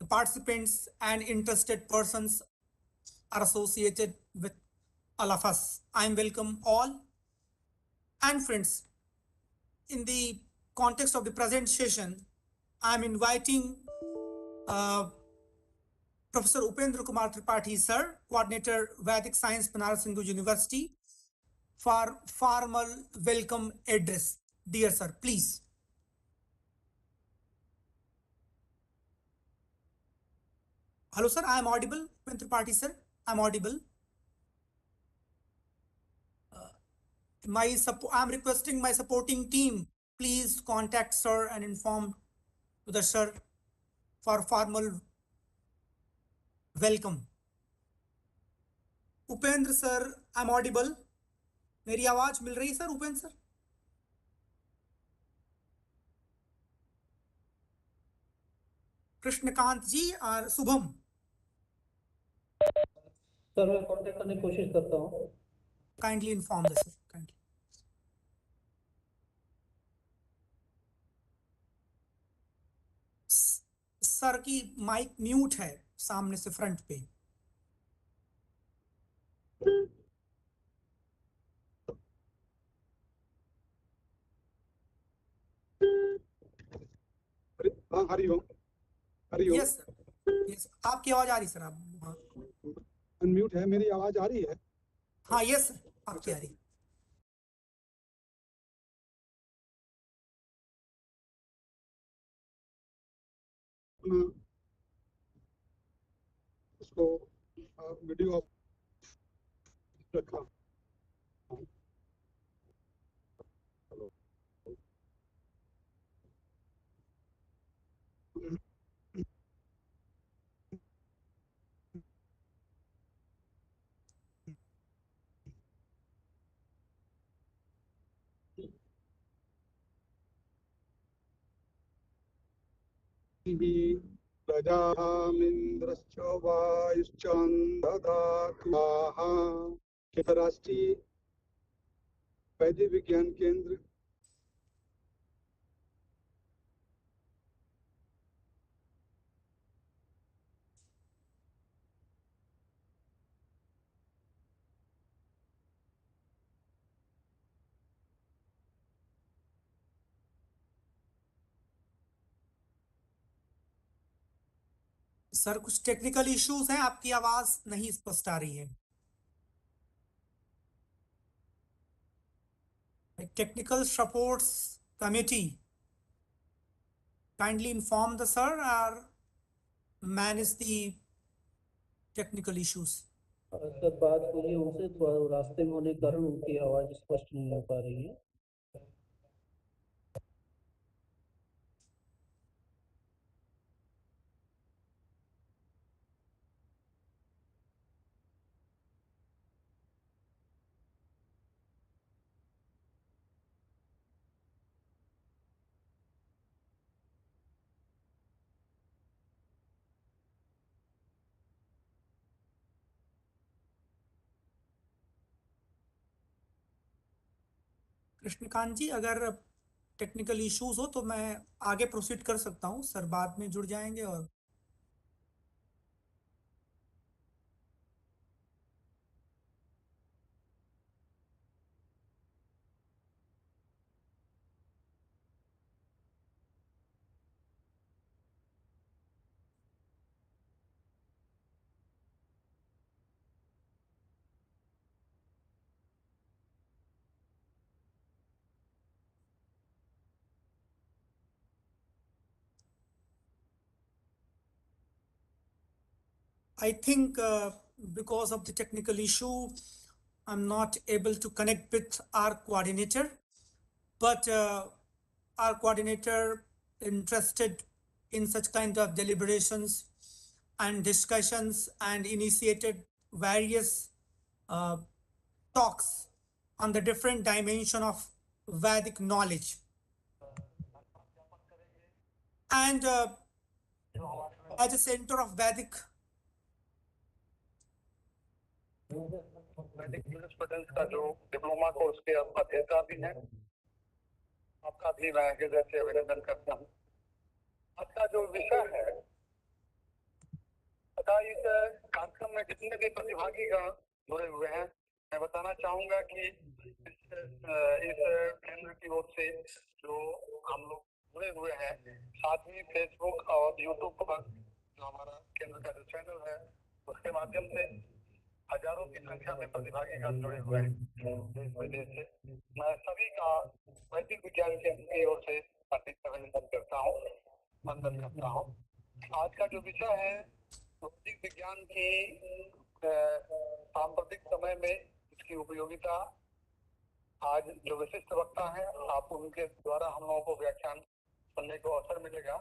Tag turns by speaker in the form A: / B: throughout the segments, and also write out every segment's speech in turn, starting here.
A: The participants and interested persons are associated with all of us. I welcome all. And friends, in the context of the present session, I'm inviting Professor Upendra Kumar Tripathi, sir, Coordinator, Vedic Science, Banaras Hindu University, for formal welcome address. Dear sir, please. Hello, sir. I am audible. Upendra Tripathi, sir. I'm audible. I'm requesting my supporting team. Please contact sir and inform to the sir for formal welcome. Upendra sir, I am audible. मेरी आवाज मिल रही sir Upendra sir? Krishnakant जी और Shubham
B: sir, मैं contact करने की कोशिश करता हूँ.
A: Kindly inform the sir. Kindly sir की माइक म्यूट है सामने से फ्रंट पे.
C: हरिओम.
A: Yes sir. यस, आपकी आवाज आ रही सर. आप
C: अनम्यूट है. मेरी आवाज आ रही है?
A: हाँ यस सर, आपकी आ रही.
C: उसको वीडियो रखा. प्रजामिन्द्रश्च वायुश्चान्दधातुः. राष्ट्रीय वैदिक विज्ञान केंद्र
A: सर कुछ टेक्निकल इश्यूज हैं, आपकी आवाज नहीं स्पष्ट आ रही है. Technical supports committee kindly inform the sir or manage the technical issues.
B: Sir, बात हो रही है उनसे, थोड़ा रास्ते में होने के कारण उनकी आवाज स्पष्ट नहीं हो पा रही है.
A: कृष्णकांत जी, अगर टेक्निकल इश्यूज हो तो मैं आगे प्रोसीड कर सकता हूं, सर बाद में जुड़ जाएंगे. और I think because of the technical issue, I'm not able to connect with our coordinator, but our coordinator interested in such kind of deliberations and discussions and initiated various talks on the different dimension of Vedic knowledge. And as a center of Vedic
D: jurisprudence का जो diploma course के अध्येता भी हैं, आपका भी मैं हृदय से अभिनंदन करता हूँ. आज का जो विषय है जितने भी प्रतिभागीगण जुड़े हुए हैं, मैं बताना चाहूंगा कि इस केंद्र की ओर से जो हम लोग जुड़े हुए हैं, साथ ही फेसबुक और यूट्यूब पर जो हमारा केंद्र का जो चैनल है, उसके माध्यम से हजारों की संख्या में प्रतिभागीगण जुड़े हुए हैं देश विदेश से। मैं सभी का वैदिक विज्ञान केंद्र की ओर से हार्दिक अभिनंदन करता हूँ, वंदन करता हूँ। आज का जो विषय है वैदिक विज्ञान की सांप्रतिक समय में इसकी उपयोगिता, आज जो विशिष्ट वक्ता हैं आप उनके द्वारा हम लोगों को व्याख्यान सुनने को अवसर मिलेगा।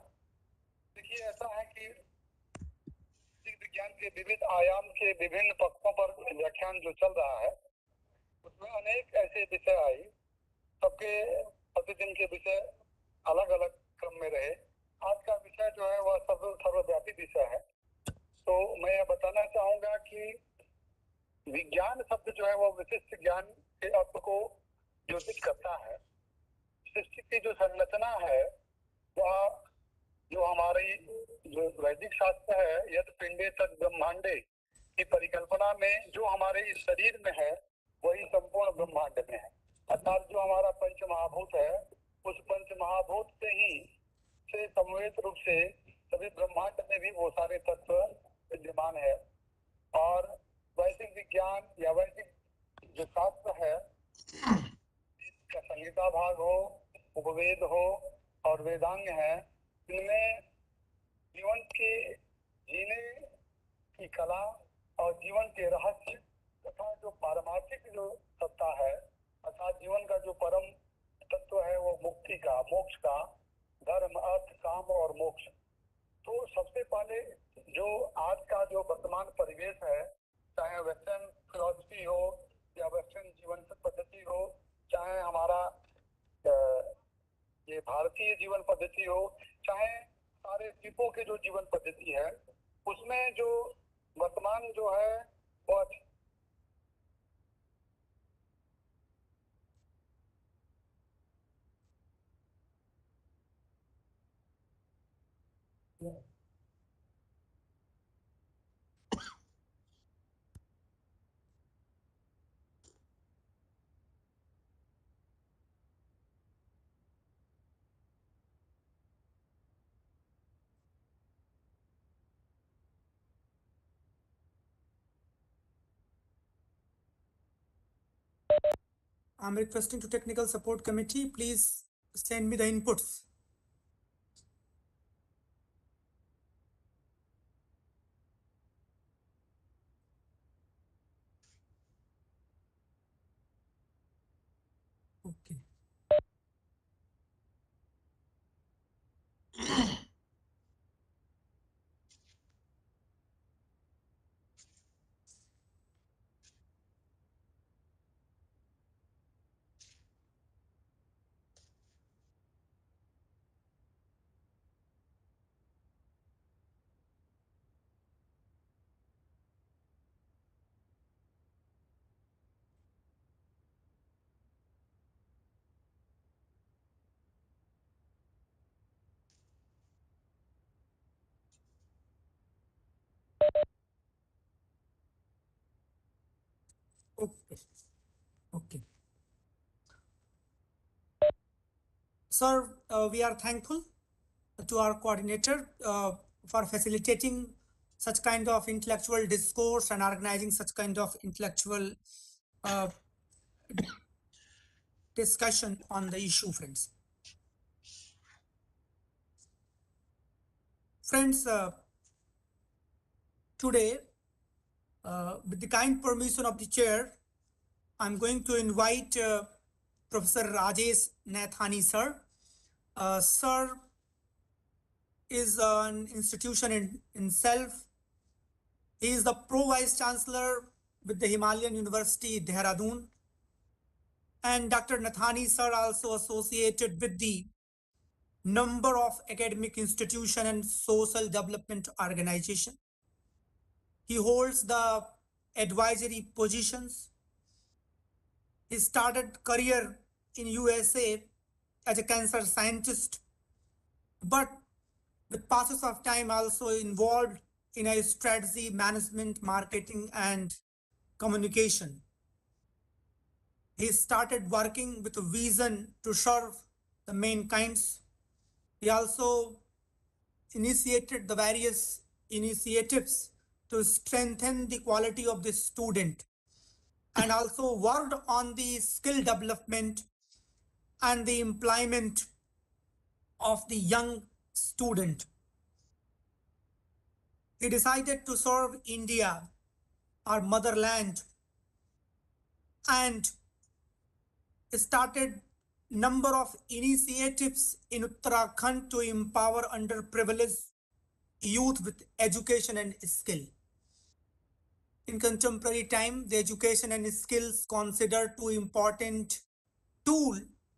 D: देखिए, ऐसा है कि वैदिक विज्ञान के विविध आयाम के विभिन्न पक्षों पर व्याख्यान जो चल रहा है, उसमें अनेक ऐसे विषय आए, सबके प्रतिदिन के विषय अलग अलग क्रम में रहे। आज का विषय जो है वह सर्वव्यापी विषय है। तो मैं यह बताना चाहूंगा कि विज्ञान शब्द जो है वो विशिष्ट ज्ञान के अर्थ को द्योतित करता है। सृष्टि की जो संरचना है वह जो हमारी जो वैदिक शास्त्र है, यद पिंडे तद ब्रह्मांडे की परिकल्पना में जो हमारे इस शरीर में है वही संपूर्ण ब्रह्मांड में है। अर्थात जो हमारा पंच महाभूत है, उस पंच महाभूत से समवेत रूप से सभी ब्रह्मांड में भी वो सारे तत्व विद्यमान है। और वैदिक विज्ञान या वैदिक जो शास्त्र है, इसका संहिता भाग हो, उपवेद हो और वेदांग है, इनमें जीवन के जीने की कला और जीवन के रहस्य तथा जो पारमार्थिक जो सत्ता है, अर्थात जीवन का जो परम तत्व है वो मुक्ति का, मोक्ष का, धर्म, अर्थ, काम और मोक्ष। तो सबसे पहले जो आज का जो वर्तमान परिवेश है, चाहे वेस्टर्न फिलॉसफी हो या वेस्टर्न जीवन पद्धति हो, चाहे हमारा ये भारतीय जीवन पद्धति हो, चाहे सारे द्वीपों के जो जीवन पद्धति है, उसमें जो वर्तमान जो है वह
A: I'm requesting to technical support committee, please send me the inputs. Okay. Okay. Okay. Sir, we are thankful to our coordinator for facilitating such kind of intellectual discourse and organizing such kind of intellectual discussion on the issue, friends. Friends, today, with the kind permission of the chair, I'm going to invite Professor Rajesh Nathani, sir. Sir is an institution in himself. He is the Pro Vice Chancellor with the Himalayan University, Dehradun. And Dr. Nathani, sir, also associated with the number of academic institution and social development organization. He holds the advisory positions. He started career in USA as a cancer scientist, but with passage of time also involved in a strategy, management, marketing, and communication. He started working with a vision to serve the mankind. He also initiated the various initiatives to strengthen the quality of the student, and also worked on the skill development and the employment of the young student. He decided to serve India, our motherland, and started number of initiatives in Uttarakhand to empower underprivileged youth with education and skill. In contemporary time, the education and skills considered two important tool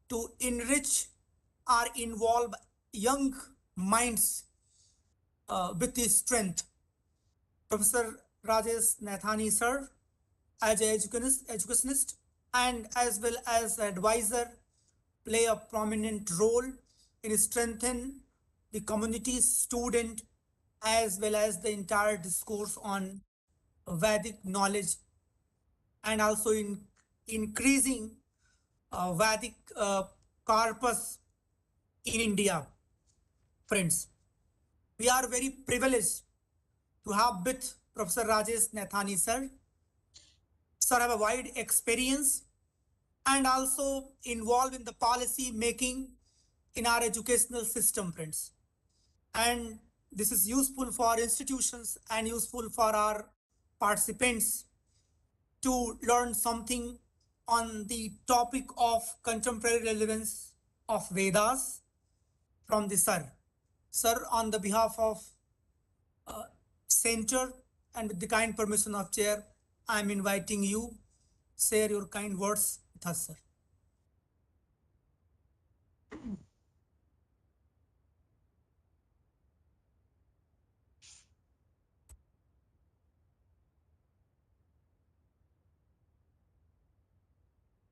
A: to enrich or involve young minds with the strength. Professor Rajesh Nathani sir, as an educationist and as well as advisor, play a prominent role in strengthening the community, student, as well as the entire discourse on Vedic knowledge, and also in increasing Vedic corpus in India. Friends, we are very privileged to have with Professor Rajesh Nathani sir. Sir have a wide experience and also involved in the policy making in our educational system, friends. And this is useful for institutions and useful for our participants to learn something on the topic of contemporary relevance of Vedas from the sir. Sir, on the behalf of center and with the kind permission of chair, I am inviting you, share your kind words with us, sir.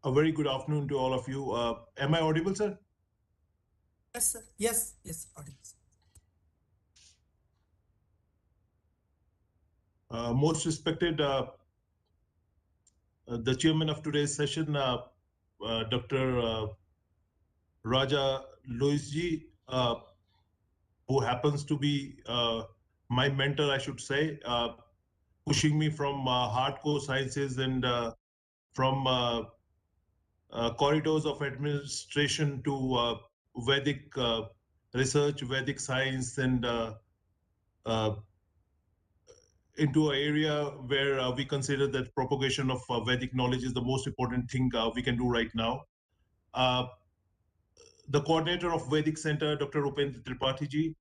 E: A very good afternoon to all of you. Am I audible, sir?
A: Yes, sir. Yes, yes, audible.
E: Most respected, the chairman of today's session, Dr. Raja Loisji, who happens to be my mentor, I should say, pushing me from hardcore sciences and from corridors of administration to Vedic research, Vedic science, and into an area where we consider that propagation of Vedic knowledge is the most important thing we can do right now. The coordinator of Vedic Center, Dr. Upendra Tripathi ji,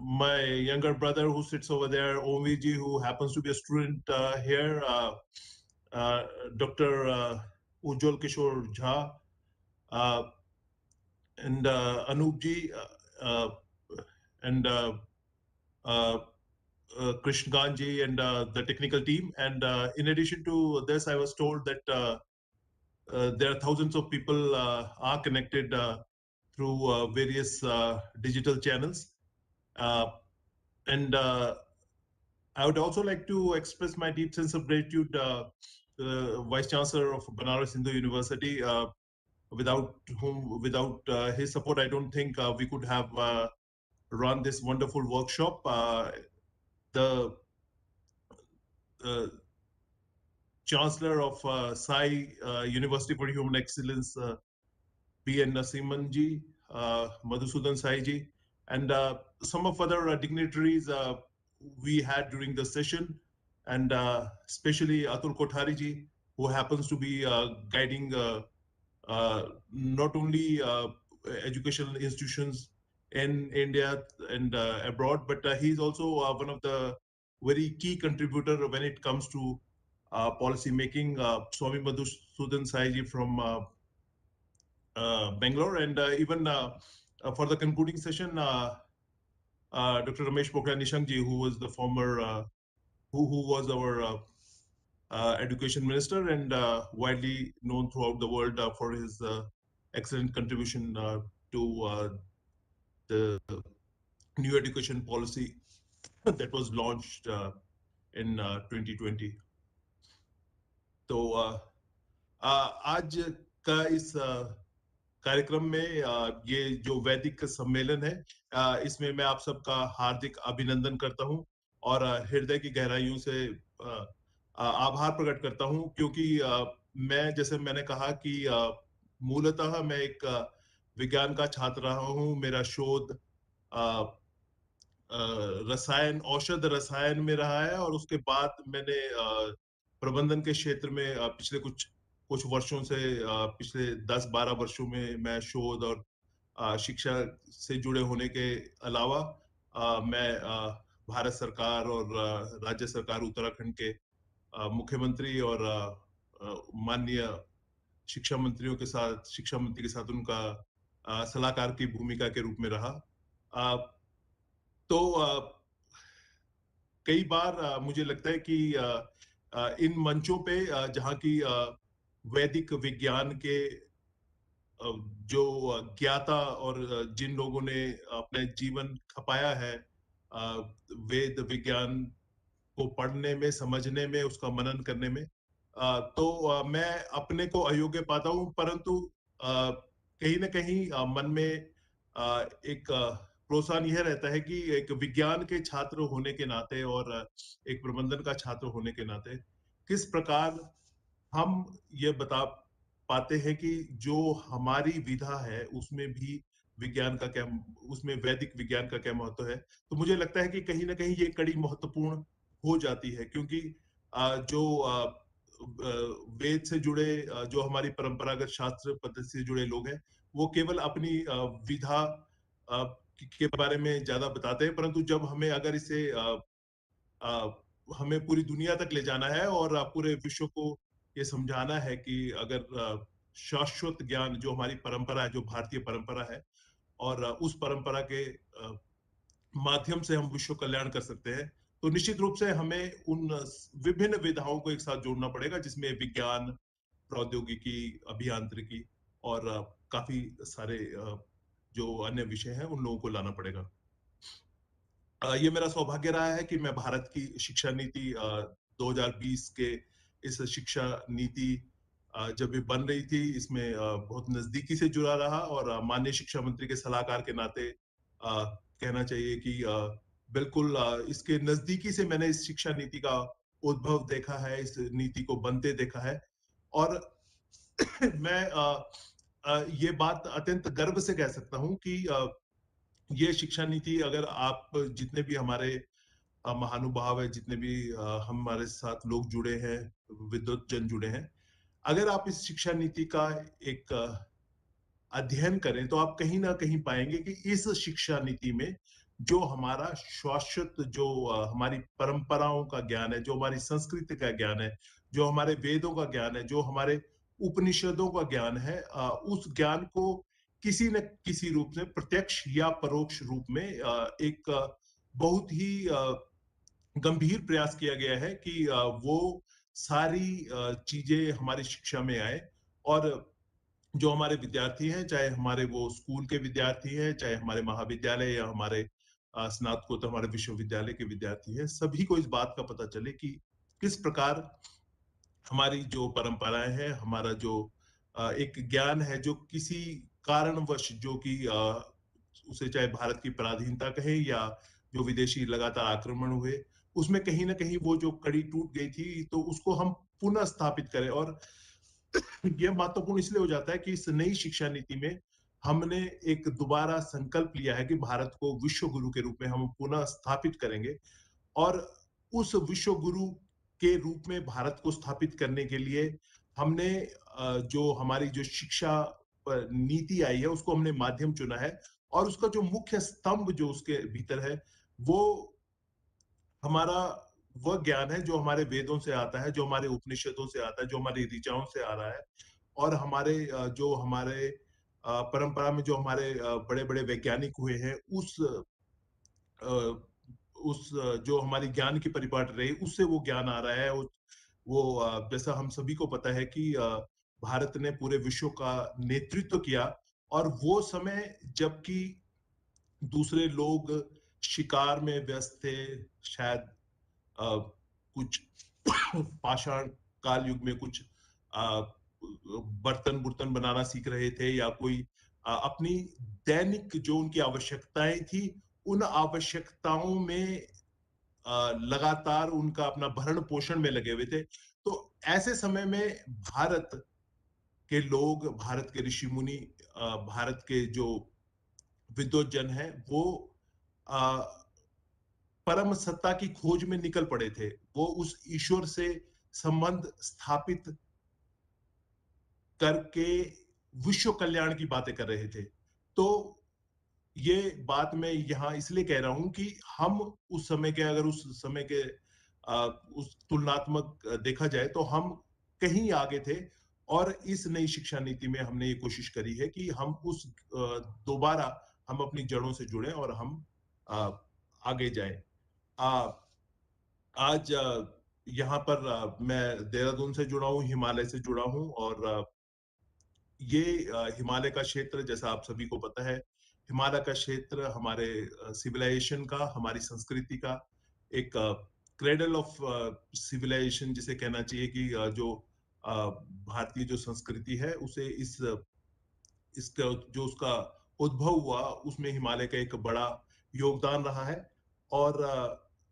E: my younger brother who sits over there, Omi ji, who happens to be a student here, Dr. Ujjwal Kishore Jha, and Anup ji, and Krishnagant ji and the technical team. And in addition to this, I was told that there are thousands of people are connected through various digital channels. And I would also like to express my deep sense of gratitude to the Vice Chancellor of Banaras Hindu University, without his support, I don't think we could have run this wonderful workshop. The Chancellor of Sai University for Human Excellence, B.N. Narasimhanji, Madhusudan Saiji, and some of other dignitaries we had during the session, and especially Atul Kothariji, who happens to be guiding not only educational institutions in India and abroad, but he's also one of the very key contributor when it comes to policy making. Swami Madhusudan Saiji from Bangalore, and even for the concluding session, Dr. Ramesh Pokhriyal Nishangji, who was the former, who was our education minister and widely known throughout the world for his excellent contribution to the new education policy that was launched in 2020. तो आज का इस कार्यक्रम में ये जो वैदिक सम्मेलन है, इसमें मैं आप सबका हार्दिक अभिनंदन करता हूं और हृदय की गहराइयों से आभार प्रकट करता हूं, क्योंकि मैं, जैसे मैंने कहा कि मूलतः मैं एक विज्ञान का छात्र रहा हूं। मेरा शोध औषध रसायन में रहा है और उसके बाद मैंने प्रबंधन के क्षेत्र में पिछले कुछ वर्षों से, पिछले 10-12 वर्षों में मैं शोध और शिक्षा से जुड़े होने के अलावा मैं भारत सरकार और राज्य सरकार उत्तराखंड के मुख्यमंत्री और माननीय शिक्षा मंत्री के साथ उनका सलाहकार की भूमिका के रूप में रहा। तो कई बार मुझे लगता है कि इन मंचों पे जहाँ की वैदिक विज्ञान के जो ज्ञाता और जिन लोगों ने अपने जीवन खपाया है वेद विज्ञान को पढ़ने में, समझने में, उसका मनन करने में, तो मैं अपने को अयोग्य पाता हूं, परंतु कहीं ना कहीं मन में एक प्रोत्साहन यह रहता है कि एक विज्ञान के छात्र होने के नाते और एक प्रबंधन का छात्र होने के नाते किस प्रकार हम ये बता पाते हैं कि जो हमारी विधा है उसमें भी विज्ञान का क्या, उसमें वैदिक विज्ञान का क्या महत्व है। तो मुझे लगता है कि कहीं ना कहीं ये कड़ी महत्वपूर्ण हो जाती है, क्योंकि जो वेद से जुड़े, जो हमारी परंपरागत शास्त्र पद्धति से जुड़े लोग हैं, वो केवल अपनी विधा के बारे में ज्यादा बताते हैं, परंतु जब हमें अगर इसे हमें पूरी दुनिया तक ले जाना है और पूरे विश्व को ये समझाना है कि अगर शाश्वत ज्ञान जो हमारी परंपरा है, जो भारतीय परंपरा है, और उस परंपरा के माध्यम से हम विश्व कल्याण कर सकते हैं, तो निश्चित रूप से हमें उन विभिन्न विधाओं को एक साथ जोड़ना पड़ेगा, जिसमें विज्ञान, प्रौद्योगिकी, अभियांत्रिकी और काफी सारे जो अन्य विषय हैं उन लोगों को लाना पड़ेगा। ये मेरा सौभाग्य रहा है कि मैं भारत की शिक्षा नीति 2020 के इस शिक्षा नीति जब ये बन रही थी, इसमें बहुत नजदीकी से जुड़ा रहा और माननीय शिक्षा मंत्री के सलाहकार के नाते कहना चाहिए कि बिल्कुल इसके नजदीकी से मैंने इस शिक्षा नीति का उद्भव देखा है, इस नीति को बनते देखा है। और मैं ये बात अत्यंत गर्व से कह सकता हूं कि ये शिक्षा नीति, अगर आप जितने भी हमारे महानुभाव है, जितने भी हमारे साथ लोग जुड़े हैं, विद्वत जन जुड़े हैं, अगर आप इस शिक्षा नीति का एक अध्ययन करें तो आप कहीं ना कहीं पाएंगे कि इस शिक्षा नीति में जो हमारा शाश्वत, जो हमारी परंपराओं का ज्ञान है, जो हमारी संस्कृति का ज्ञान है, जो हमारे वेदों का ज्ञान है, जो हमारे उपनिषदों का ज्ञान है, उस ज्ञान को किसी न किसी रूप से, प्रत्यक्ष या परोक्ष रूप में, एक बहुत ही गंभीर प्रयास किया गया है कि वो सारी चीजें हमारी शिक्षा में आए। और जो हमारे विद्यार्थी हैं, चाहे हमारे वो स्कूल के विद्यार्थी हैं, चाहे हमारे महाविद्यालय या हमारे स्नातकोत्तर हमारे विश्वविद्यालय के विद्यार्थी हैं, सभी को इस बात का पता चले कि किस प्रकार हमारी जो परंपराएं हैं, हमारा जो एक ज्ञान है, जो किसी कारणवश, जो कि उसे चाहे भारत की पराधीनता कहें या जो विदेशी लगातार आक्रमण हुए, उसमें कहीं ना कहीं वो जो कड़ी टूट गई थी, तो उसको हम पुनः स्थापित करें। और यह महत्वपूर्ण इसलिए हो जाता है कि इस नई शिक्षा नीति में हमने एक दोबारा संकल्प लिया है कि भारत को विश्व गुरु के रूप में हम पुनः स्थापित करेंगे। और उस विश्व गुरु के रूप में भारत को स्थापित करने के लिए हमने जो हमारी जो शिक्षा नीति आई है, उसको हमने माध्यम चुना है। और उसका जो मुख्य स्तंभ जो उसके भीतर है, वो हमारा वह ज्ञान है जो हमारे वेदों से आता है, जो हमारे उपनिषदों से आता है, जो हमारी ऋचाओं से आ रहा है। और हमारे जो हमारे परंपरा में जो हमारे बड़े बड़े वैज्ञानिक हुए हैं, उस जो हमारी ज्ञान की परिपाटी रही, उससे वो ज्ञान आ रहा है। वो जैसा हम सभी को पता है कि भारत ने पूरे विश्व का नेतृत्व किया, और वो समय जबकि दूसरे लोग शिकार में व्यस्त थे, शायद कुछ पाषाण काल युग में कुछ बर्तन बुर्तन बनाना सीख रहे थे, या कोई अपनी दैनिक जो उनकी आवश्यकताएं थी उन आवश्यकताओं में लगातार उनका अपना भरण पोषण में लगे हुए थे। तो ऐसे समय में भारत के लोग, भारत के ऋषि मुनि, भारत के जो विद्वज्जन हैं, वो परम सत्ता की खोज में निकल पड़े थे। वो उस ईश्वर से संबंध स्थापित करके विश्व कल्याण की बातें कर रहे थे। तो ये बात मैं यहाँ इसलिए कह रहा हूं कि हम उस समय के, अगर उस समय के उस तुलनात्मक देखा जाए तो हम कहीं आगे थे, और इस नई शिक्षा नीति में हमने ये कोशिश करी है कि हम उस दोबारा हम अपनी जड़ों से जुड़े और हम आगे जाएं। आज यहाँ पर मैं देहरादून से जुड़ा हूँ, हिमालय से जुड़ा हूँ, और ये हिमालय का क्षेत्र, जैसा आप सभी को पता है, हिमालय का क्षेत्र हमारे सिविलाइजेशन का, हमारी संस्कृति का एक क्रेडल ऑफ सिविलाइजेशन जिसे कहना चाहिए, कि जो भारतीय जो संस्कृति है उसे इसका जो उसका उद्भव हुआ उसमें हिमालय का एक बड़ा योगदान रहा है। और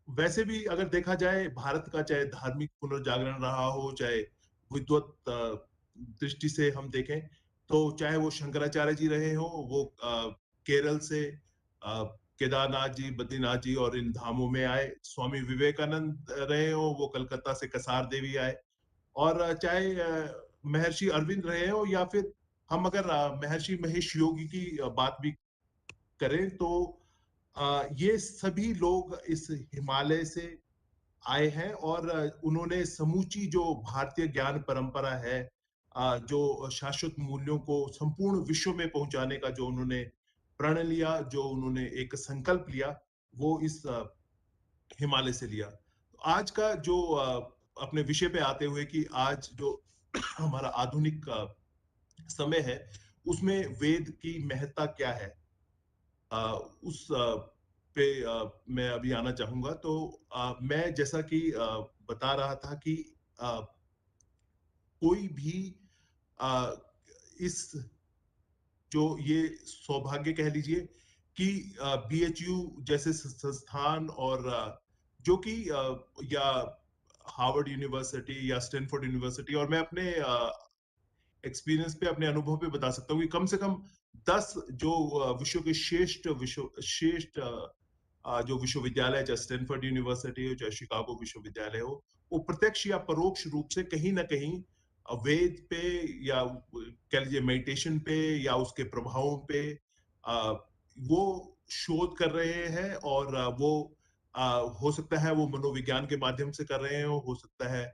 E: वैसे भी अगर देखा जाए, भारत का चाहे धार्मिक पुनर्जागरण रहा हो, चाहे विद्वत दृष्टि से हम देखें, तो चाहे वो शंकराचार्य जी रहे हो, वो केरल से केदारनाथ जी, बद्रीनाथ जी और इन धामों में आए, स्वामी विवेकानंद रहे हो, वो कलकत्ता से कसार देवी आए, और चाहे महर्षि अरविंद रहे हो, या फिर हम अगर महर्षि महेश योगी की बात भी करें, तो ये सभी लोग इस हिमालय से आए हैं, और उन्होंने समूची जो भारतीय ज्ञान परंपरा है, जो शाश्वत मूल्यों को संपूर्ण विश्व में पहुंचाने का जो उन्होंने प्रण लिया, जो उन्होंने एक संकल्प लिया, वो इस हिमालय से लिया। तो आज का जो अपने विषय पे आते हुए, कि आज जो हमारा आधुनिक समय है, उसमें वेद की महत्ता क्या है, उस पे मैं अभी आना चाहूंगा। तो मैं जैसा कि बता रहा था कि कोई भी आ, इस जो ये सौभाग्य कह लीजिए कि BHU जैसे संस्थान, और जो कि या हार्वर्ड यूनिवर्सिटी या स्टैनफोर्ड यूनिवर्सिटी, और मैं अपने एक्सपीरियंस पे, अपने अनुभव पे बता सकता हूँ कि कम से कम 10 जो विश्व के श्रेष्ठ जो विश्वविद्यालय, चाहे स्टैनफोर्ड यूनिवर्सिटी हो, चाहे शिकागो विश्वविद्यालय हो, वो प्रत्यक्ष या परोक्ष रूप से कहीं ना कहीं वेद पे, या कह लीजिए मेडिटेशन पे, या उसके प्रभावों पे वो शोध कर रहे हैं। और वो हो सकता है वो मनोविज्ञान के माध्यम से कर रहे हो सकता है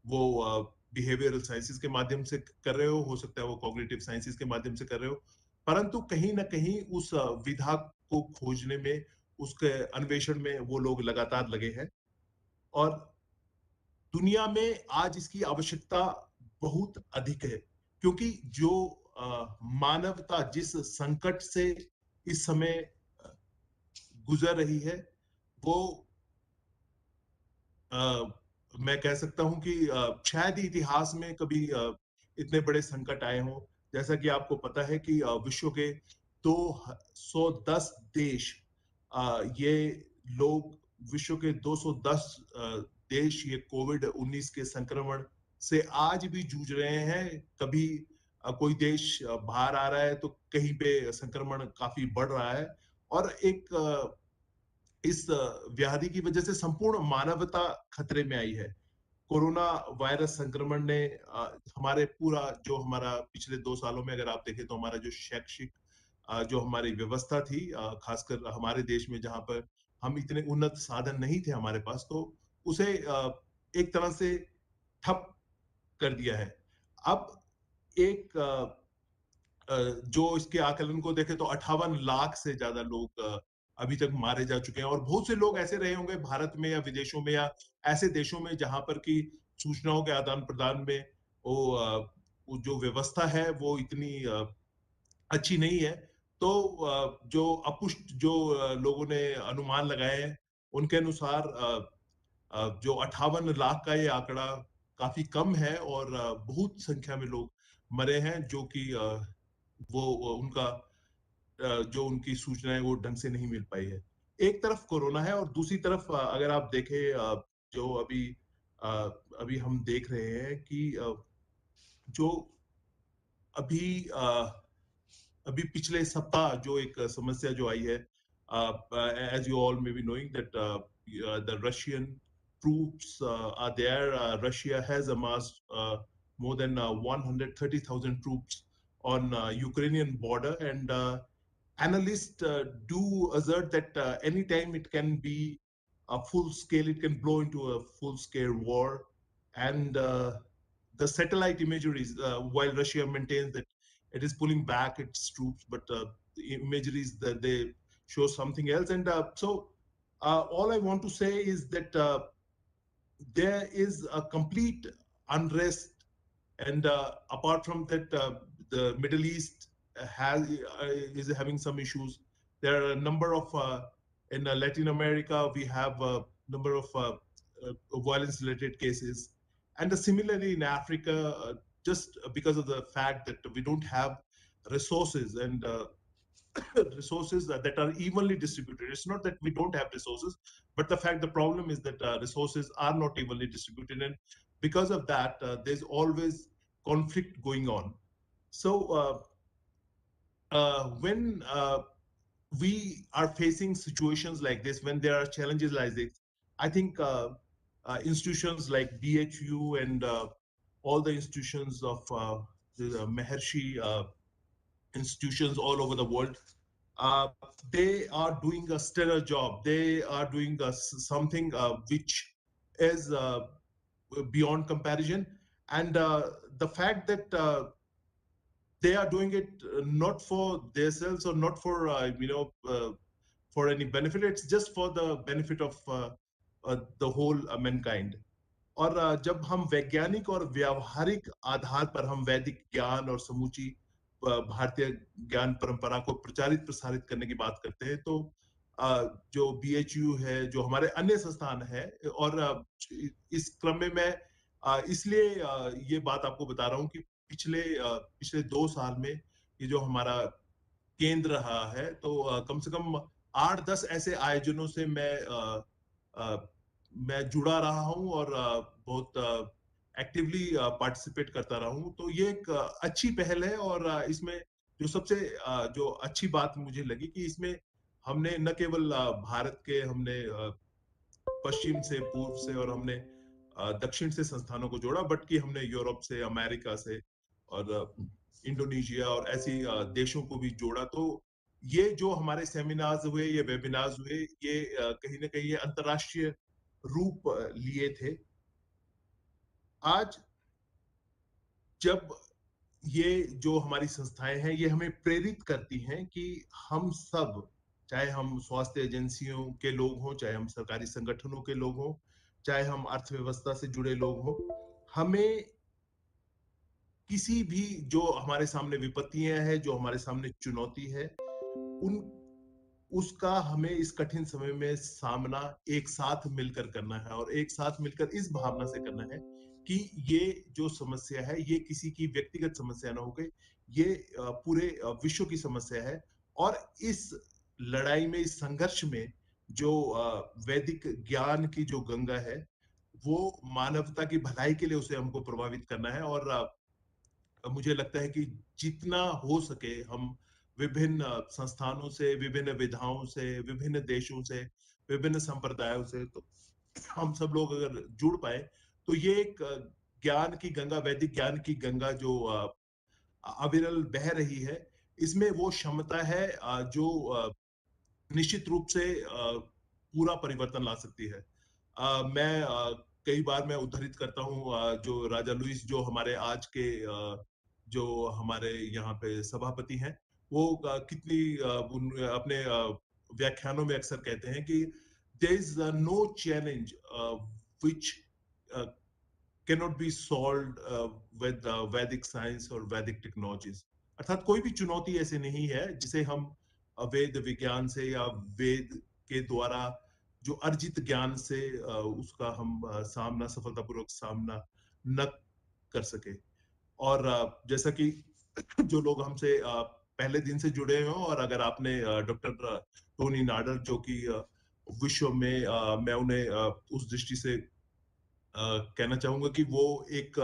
E: वो बिहेवियरल साइंसेस के माध्यम से कर रहे हो सकता है वो कॉग्निटिव साइंसेस के माध्यम से कर रहे हो, परंतु कहीं ना कहीं उस विधा को खोजने में, उसके अन्वेषण में वो लोग लगातार लगे हैं। और दुनिया में आज इसकी आवश्यकता बहुत अधिक है, क्योंकि जो मानवता जिस संकट से इस समय गुजर रही है, वो मैं कह सकता हूं कि शायद ही इतिहास में कभी इतने बड़े संकट आए हों। जैसा कि आपको पता है कि विश्व के 210 देश, ये लोग, विश्व के 210 देश ये कोविड-19 के संक्रमण से आज भी जूझ रहे हैं। कभी कोई देश बाहर आ रहा है तो कहीं पे संक्रमण काफी बढ़ रहा है, और एक इस व्याधि की वजह से संपूर्ण मानवता खतरे में आई है। कोरोना वायरस संक्रमण ने हमारे पूरा जो हमारा पिछले 2 सालों में अगर आप देखें तो हमारा जो शैक्षिक जो हमारी व्यवस्था थी, खासकर हमारे देश में जहां पर हम इतने उन्नत साधन नहीं थे हमारे पास, तो उसे एक तरह से ठप कर दिया है। अब एक जो इसके आकलन को देखें तो 58 लाख से ज्यादा लोग अभी तक मारे जा चुके हैं, और बहुत से लोग ऐसे रहे होंगे भारत में या विदेशों में, या ऐसे देशों में जहां पर की सूचनाओं के आदान प्रदान में वो जो व्यवस्था है वो इतनी अच्छी नहीं है। तो जो अपुष्ट जो लोगों ने अनुमान लगाए हैं उनके अनुसार जो 58 लाख का ये आंकड़ा काफी कम है और बहुत संख्या में लोग मरे हैं जो कि वो उनका जो उनकी सूचनाएं वो ढंग से नहीं मिल पाई है। एक तरफ कोरोना है और दूसरी तरफ अगर आप देखें जो अ, अभी हम देख रहे हैं कि जो अभी अभी पिछले सप्ताह जो एक समस्या जो आई है, as you all may be knowing that the Russian troops are there. Russia has amassed more than 130,000 troops on Ukrainian border, and analysts do assert that anytime it can be a full scale, it can blow into a full scale war. And the satellite imageries, while Russia maintains that it is pulling back its troops, but the imageries that they show something else. And so all I want to say is that there is a complete unrest, and apart from that, the Middle East has is having some issues. There are a number of in Latin America we have a number of violence-related cases, and similarly in Africa, just because of the fact that we don't have resources and resources that are evenly distributed. It's not that we don't have resources, but the problem is that resources are not evenly distributed, and because of that, there's always conflict going on. So when we are facing situations like this, when there are challenges like this, I think institutions like BHU and all the institutions of the Maharshi institutions all over the world, uh, they are doing a stellar job. They are doing something which is beyond comparison. And the fact that they are doing it not for themselves or not for for any benefit. It's just for the benefit of the whole mankind. और जब हम वैज्ञानिक और व्यावहारिक आधार पर हम वैदिक ज्ञान और समूची भारतीय ज्ञान परंपरा को प्रचारित प्रसारित करने की बात करते हैं, तो जो BHU है, जो हमारे अन्य संस्थान है, और इस क्रम में मैं इसलिए ये बात आपको बता रहा हूँ कि पिछले 2 साल में ये जो हमारा केंद्र रहा है, तो कम से कम 8-10 ऐसे आयोजनों से मैं जुड़ा रहा हूँ और बहुत एक्टिवली पार्टिसिपेट करता रहा हूँ। तो ये एक अच्छी पहल है, और इसमें जो सबसे जो अच्छी बात मुझे लगी कि इसमें हमने न केवल भारत के, हमने पश्चिम से, पूर्व से और हमने दक्षिण से संस्थानों को जोड़ा, बट कि हमने यूरोप से, अमेरिका से और इंडोनेशिया और ऐसी देशों को भी जोड़ा। तो ये जो हमारे सेमिनार्स हुए, ये वेबिनार्स हुए, ये कहीं ना कहीं ये अंतर्राष्ट्रीय रूप लिए थे। आज जब ये जो हमारी संस्थाएं हैं, ये हमें प्रेरित करती हैं कि हम सब, चाहे हम स्वास्थ्य एजेंसियों के लोग हों, चाहे हम सरकारी संगठनों के लोग हों, चाहे हम अर्थव्यवस्था से जुड़े लोग हों, हमें किसी भी जो हमारे सामने विपत्तियां हैं, जो हमारे सामने चुनौती है, उन उसका हमें इस कठिन समय में सामना एक साथ मिलकर करना है, और एक साथ मिलकर इस भावना से करना है कि ये जो समस्या है, ये किसी की व्यक्तिगत समस्या ना हो गई, ये पूरे विश्व की समस्या है। और इस लड़ाई में, इस संघर्ष में, जो वैदिक ज्ञान की जो गंगा है, वो मानवता की भलाई के लिए उसे हमको प्रभावित करना है। और मुझे लगता है कि जितना हो सके हम विभिन्न संस्थानों से, विभिन्न विधाओं से, विभिन्न देशों से, विभिन्न संप्रदायों से, तो हम सब लोग अगर जुड़ पाए, तो ये एक ज्ञान की गंगा, वैदिक ज्ञान की गंगा जो अविरल बह रही है, इसमें वो क्षमता है जो निश्चित रूप से पूरा परिवर्तन ला सकती है। मैं कई बार मैं उद्धृत करता हूँ जो राजा लुइस, जो हमारे आज के जो हमारे यहाँ पे सभापति हैं, वो कितनी अपने व्याख्यानों में अक्सर कहते हैं कि there is no challenge which cannot be solved with Vedic science or Vedic technologies. अर्थात कोई भी चुनौती ऐसे नहीं है जिसे हम वेद विज्ञान से या वेद के द्वारा जो अर्जित ज्ञान से उसका हम सफलतापूर्वक सामना न कर सके। और जैसा कि जो लोग हमसे पहले दिन से जुड़े हैं, और अगर आपने डॉक्टर टोनी नाडर जो कि विश्व में मैं उन्हें उस दृष्टि से कहना चाहूंगा कि वो एक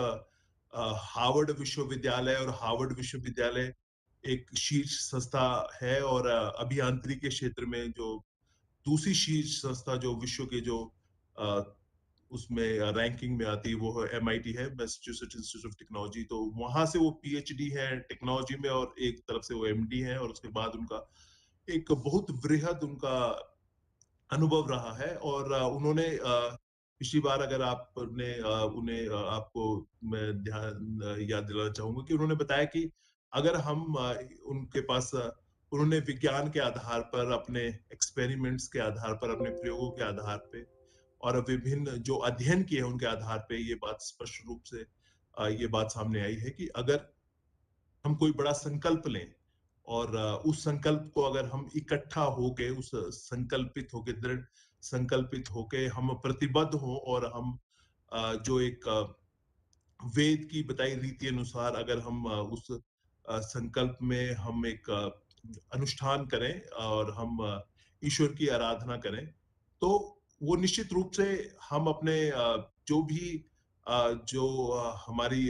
E: हार्वर्ड विश्वविद्यालय, और हार्वर्ड विश्वविद्यालय एक शीर्ष संस्था है, और अभियांत्रिकी के क्षेत्र में जो दूसरी शीर्ष संस्था जो विश्व के जो अ, उसमें रैंकिंग में आती है वो MIT है, मैसाचुसेट्स इंस्टीट्यूट ऑफ टेक्नोलॉजी। तो वहां से वो PhD है टेक्नोलॉजी में, और एक तरफ से वो MD है, और उसके बाद उनका एक बहुत वृहद उनका अनुभव रहा है। और उन्होंने पिछली बार अगर आपने उन्हें आपको मैं ध्यान याद दिलाना चाहूंगा कि उन्होंने बताया कि अगर हम उनके पास उन्होंने विज्ञान के आधार पर, अपने एक्सपेरिमेंट्स के आधार पर, अपने प्रयोगों के आधार पे, और विभिन्न जो अध्ययन किए हैं उनके आधार पे ये बात स्पष्ट रूप से ये बात सामने आई है कि अगर हम कोई बड़ा संकल्प लें, और उस संकल्प को अगर हम इकट्ठा होके, उस संकल्पित होके, दृढ़ संकल्पित होके हम प्रतिबद्ध हो, और हम जो एक वेद की बताई रीति अनुसार अगर हम उस संकल्प में हम एक अनुष्ठान करें, और हम ईश्वर की आराधना करें, तो वो निश्चित रूप से हम अपने जो भी जो हमारी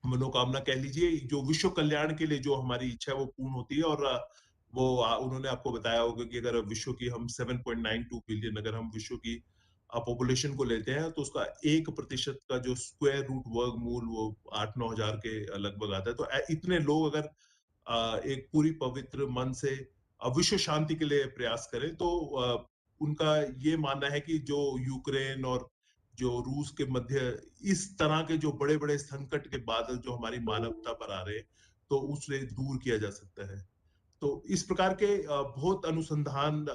E: मनोकामना कह लीजिए, जो विश्व कल्याण के लिए जो हमारी इच्छा है वो पूर्ण होती है। और वो उन्होंने आपको बताया होगा कि अगर विश्व की हम 7.92 बिलियन अगर हम विश्व की पॉपुलेशन को लेते हैं, तो उसका 1% का जो स्क्वायर रूट वर्गमूल वो 8-9 हजार के लगभग आता है। तो इतने लोग अगर एक पूरी पवित्र मन से विश्व शांति के लिए प्रयास करें, तो उनका ये मानना है कि जो यूक्रेन और जो रूस के मध्य इस तरह के जो बड़े बड़े संकट के बादल जो हमारी मानवता पर आ रहे हैं, तो उसे दूर किया जा सकता है। तो इस प्रकार के बहुत अनुसंधान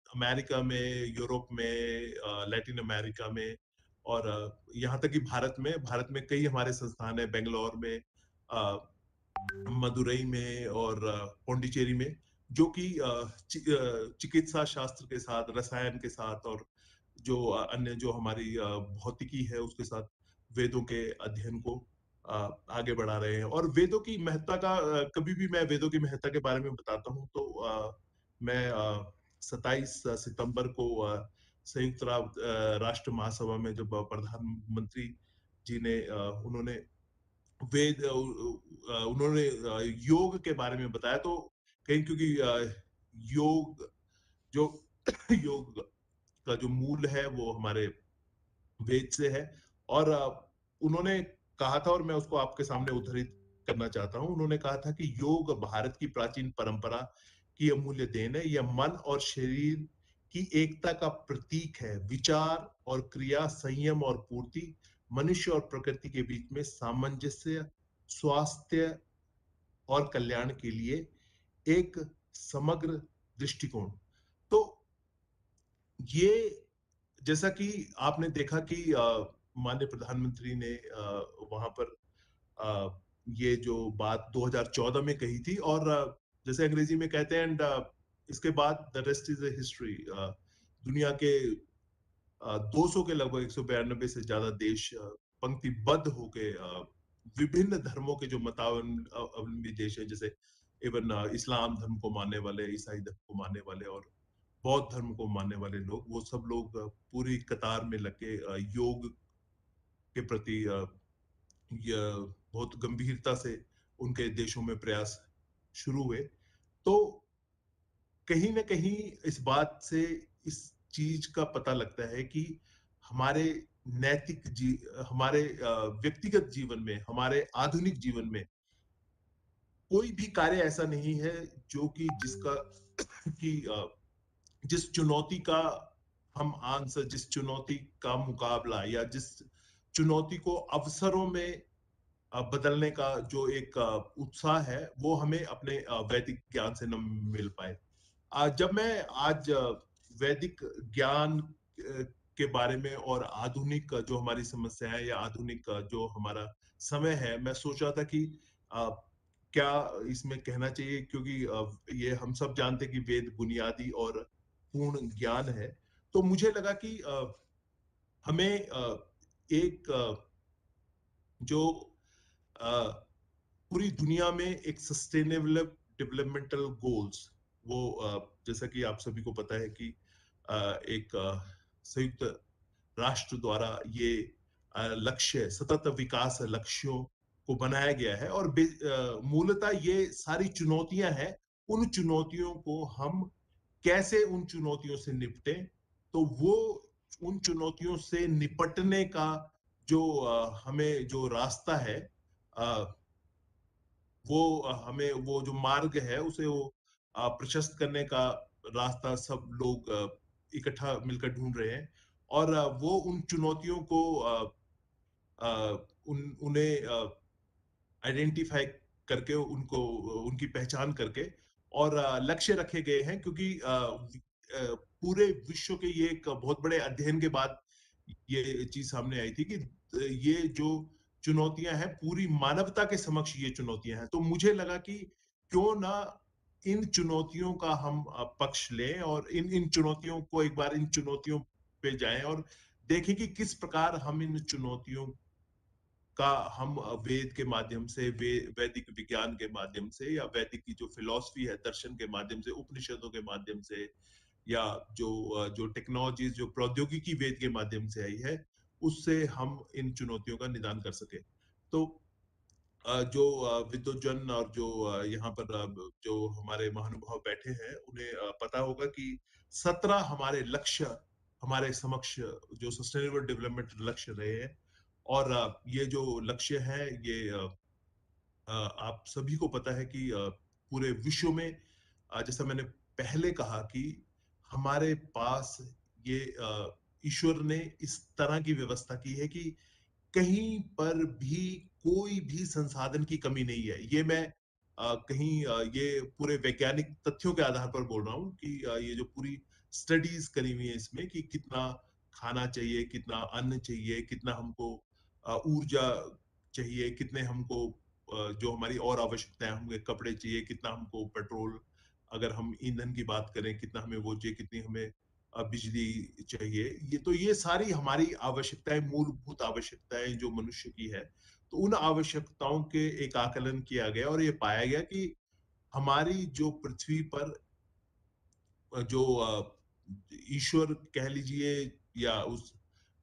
E: अमेरिका में, यूरोप में, लैटिन अमेरिका में, और यहाँ तक कि भारत में कई हमारे संस्थान है, बेंगलोर में, मदुरई में, और पौंडीचेरी में, जो कि चिकित्सा शास्त्र के साथ, रसायन के साथ, और जो अन्य जो हमारी भौतिकी है उसके साथ वेदों के अध्ययन को आगे बढ़ा रहे हैं। और वेदों की महत्ता का कभी भी मैं वेदों की महत्ता के बारे में बताता हूँ, तो मैं 27 सितंबर को संयुक्त राष्ट्र महासभा में जब प्रधानमंत्री जी ने उन्होंने वेद उन्होंने योग के बारे में बताया, तो कहीं क्योंकि योग जो योग का जो मूल है वो हमारे वेद से है। और उन्होंने कहा था, और मैं उसको आपके सामने उद्धृत करना चाहता हूं, उन्होंने कहा था कि योग भारत की प्राचीन परंपरा की अमूल्य देन है। यह मन और शरीर की एकता का प्रतीक है। विचार और क्रिया, संयम और पूर्ति, मनुष्य और प्रकृति के बीच में सामंजस्य, स्वास्थ्य और कल्याण के लिए एक समग्र दृष्टिकोण। तो ये जैसा कि आपने देखा कि माननीय प्रधानमंत्री ने वहां पर ये जो बात 2014 में कही थी, और जैसे अंग्रेजी में कहते हैं, एंड इसके बाद द रेस्ट इज हिस्ट्री। दुनिया के 200 के लगभग 192 से ज्यादा देश पंक्तिबद्ध होके विभिन्न धर्मों के जो मतावलंबी देश है, जैसे इवन इस्लाम धर्म को मानने वाले, ईसाई धर्म को मानने वाले, और बौद्ध धर्म को मानने वाले लोग, वो सब लोग पूरी कतार में लग के योग के प्रति बहुत गंभीरता से उनके देशों में प्रयास शुरू हुए। तो कहीं ना कहीं इस बात से इस चीज का पता लगता है कि हमारे हमारे व्यक्तिगत जीवन में, हमारे आधुनिक जीवन में कोई भी कार्य ऐसा नहीं है जो कि जिसका कि जिस चुनौती का हम आंसर, जिस चुनौती का मुकाबला, या जिस चुनौती को अवसरों में बदलने का जो एक उत्साह है, वो हमें अपने वैदिक ज्ञान से न मिल पाए। जब मैं आज वैदिक ज्ञान के बारे में, और आधुनिक जो हमारी समस्या है, या आधुनिक जो हमारा समय है, मैं सोच रहा था कि क्या इसमें कहना चाहिए, क्योंकि ये हम सब जानते हैं कि वेद बुनियादी और पूर्ण ज्ञान है। तो मुझे लगा कि हमें एक जो पूरी दुनिया में एक सस्टेनेबल डेवलपमेंटल गोल्स, वो जैसा कि आप सभी को पता है कि एक संयुक्त राष्ट्र द्वारा ये लक्ष्य, सतत विकास लक्ष्यों को बनाया गया है, और मूलतः ये सारी चुनौतियां हैं। उन चुनौतियों को हम कैसे उन चुनौतियों से निपटे, तो वो उन चुनौतियों से निपटने का जो हमें जो रास्ता है, वो हमें वो जो मार्ग है उसे वो प्रशस्त करने का रास्ता सब लोग इकट्ठा मिलकर ढूंढ रहे हैं। और वो उन चुनौतियों को उन्हें आइडेंटिफाई करके, उनको उनकी पहचान करके और लक्ष्य रखे गए हैं, क्योंकि पूरे विश्व के ये एक बहुत बड़े अध्ययन के बाद ये चीज सामने आई थी कि ये जो चुनौतियां हैं पूरी मानवता के समक्ष ये चुनौतियां हैं। तो मुझे लगा कि क्यों ना इन चुनौतियों का हम पक्ष लें, और इन चुनौतियों को एक बार इन चुनौतियों पे जाएं और देखें कि किस प्रकार हम इन चुनौतियों का हम वेद के माध्यम से, वैदिक विज्ञान के माध्यम से, या वैदिक की जो फिलॉसफी है दर्शन के माध्यम से, उपनिषदों के माध्यम से, या जो टेक्नोलॉजी, जो प्रौद्योगिकी वेद के माध्यम से आई है, उससे हम इन चुनौतियों का निदान कर सके। तो जो विद्वजन और जो यहाँ पर जो हमारे महानुभाव बैठे हैं, उन्हें पता होगा कि 17 हमारे लक्ष्य हमारे समक्ष जो सस्टेनेबल डेवलपमेंट लक्ष्य रहे हैं। और ये जो लक्ष्य है, ये आप सभी को पता है कि पूरे विश्व में, जैसा मैंने पहले कहा कि हमारे पास ये ईश्वर ने इस तरह की व्यवस्था की है कि कहीं पर भी कोई भी संसाधन की कमी नहीं है। ये मैं ये पूरे वैज्ञानिक तथ्यों के आधार पर बोल रहा हूँ कि ये जो पूरी स्टडीज करी हुई है इसमें, कि कितना खाना चाहिए, कितना अन्न चाहिए, कितना हमको ऊर्जा चाहिए, कितने हमको जो हमारी और आवश्यकताएं, हमें कपड़े चाहिए, कितना हमको पेट्रोल, अगर हम ईंधन की बात करें, कितना हमें वो चाहिए, कितनी हमें बिजली चाहिए। ये सारी हमारी आवश्यकताएं, मूलभूत आवश्यकताएं जो मनुष्य की है, तो उन आवश्यकताओं के एक आकलन किया गया और ये पाया गया कि हमारी जो पृथ्वी पर जो ईश्वर कह लीजिए, या उस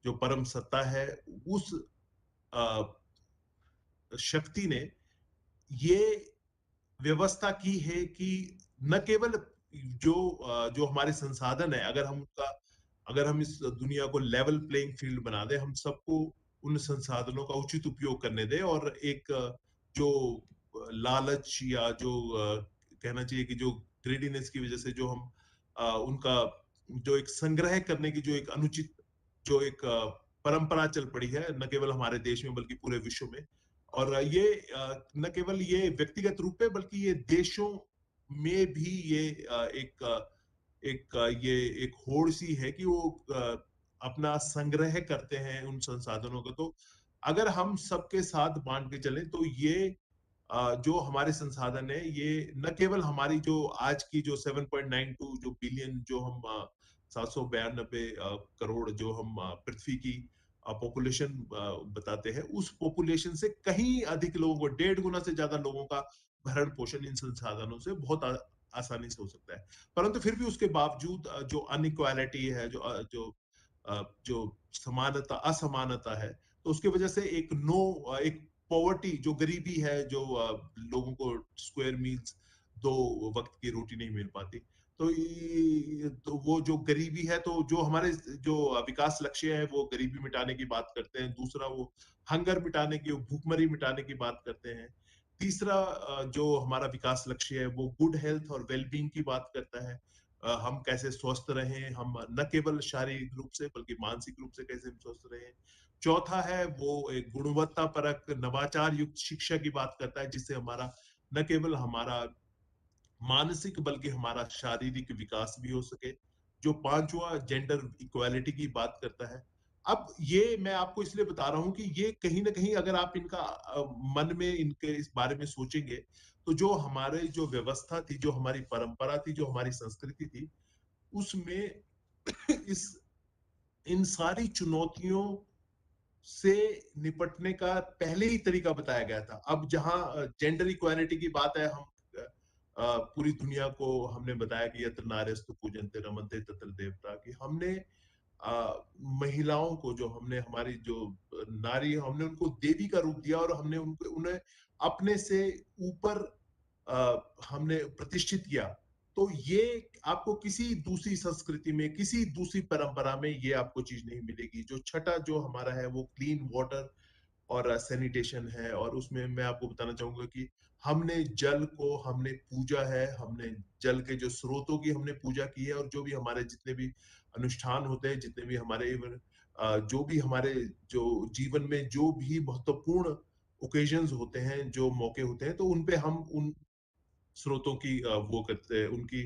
E: जो परम सत्ता है, उस शक्ति ने ये व्यवस्था की है कि न केवल जो हमारे संसाधन है, अगर हम इस दुनिया को लेवल प्लेइंग फील्ड बना दे, हम सबको उन संसाधनों का उचित उपयोग करने दे, और एक जो लालच, या जो कहना चाहिए कि जो ग्रेडीनेस की वजह से जो हम उनका जो एक संग्रह करने की जो एक अनुचित जो एक परंपरा चल पड़ी है, न केवल हमारे देश में बल्कि पूरे विश्व में। और ये न केवल ये व्यक्तिगत रूप पे, बल्कि ये देशों में भी ये ये एक होड़ सी है कि वो अपना संग्रह करते हैं उन संसाधनों को। तो अगर हम सबके साथ बांट के चलें, तो ये जो हमारे संसाधन है, ये न केवल हमारी जो आज की जो 7.92 जो बिलियन, जो हम 792 करोड़ जो हम पृथ्वी की पॉपुलेशन बताते हैं, उस पॉपुलेशन से कहीं अधिक लोगों को, 1.5 गुना से ज्यादा लोगों का भरण पोषण इन संसाधनों से बहुत आसानी से हो सकता है। परंतु फिर भी उसके बावजूद जो अनइक्वालिटी है, जो समानता, असमानता है, तो उसके वजह से एक पॉवर्टी, जो गरीबी है, जो लोगों को स्क्वायर मील्स, 2 वक्त की रोटी नहीं मिल पाती। तो वो जो गरीबी है, तो जो हमारे जो विकास लक्ष्य है, वो गरीबी मिटाने की बात करते हैं। दूसरा, वो हंगर मिटाने की, भूखमरी मिटाने की बात करते हैं। तीसरा जो हमारा विकास लक्ष्य है, वो गुड हेल्थ और वेलबींग की बात करता है। हम कैसे स्वस्थ रहें, हम न केवल शारीरिक रूप से बल्कि मानसिक रूप से कैसे हम स्वस्थ रहें। चौथा है वो एक गुणवत्ता परक नवाचार युक्त शिक्षा की बात करता है, जिससे हमारा न केवल हमारा मानसिक बल्कि हमारा शारीरिक विकास भी हो सके। जो पांचवा जेंडर इक्वालिटी की बात करता है। अब ये मैं आपको इसलिए बता रहा हूं कि ये कहीं ना कहीं अगर आप इनका मन में इनके इस बारे में सोचेंगे, तो जो हमारे जो व्यवस्था थी, जो हमारी परंपरा थी, जो हमारी संस्कृति थी, उसमें इस इन सारी चुनौतियों से निपटने का पहले ही तरीका बताया गया था। अब जहां जेंडर इक्वालिटी की बात है, हम पूरी दुनिया को हमने बताया कि यत्र नार्यस्तु पूजन्ते रमन्ते तत्र देवता, कि हमने महिलाओं को, जो हमने हमारी जो नारी, हमने उनको देवी का रूप दिया और हमने उनको उन्हें अपने से ऊपर हमने प्रतिष्ठित किया। तो ये आपको किसी दूसरी संस्कृति में, किसी दूसरी परंपरा में ये आपको चीज नहीं मिलेगी। जो छठा जो हमारा है वो क्लीन वाटर और सैनिटेशन है, और उसमें मैं आपको बताना चाहूंगा कि हमने जल को हमने पूजा है, हमने जल के जो स्रोतों की हमने पूजा की है, और जो भी हमारे जितने भी अनुष्ठान होते हैं, जितने भी हमारे इवन जो भी हमारे जो जीवन में जो भी महत्वपूर्ण ओकेजन्स होते हैं, जो मौके होते हैं, तो उन पे हम उन स्रोतों की वो करते हैं, उनकी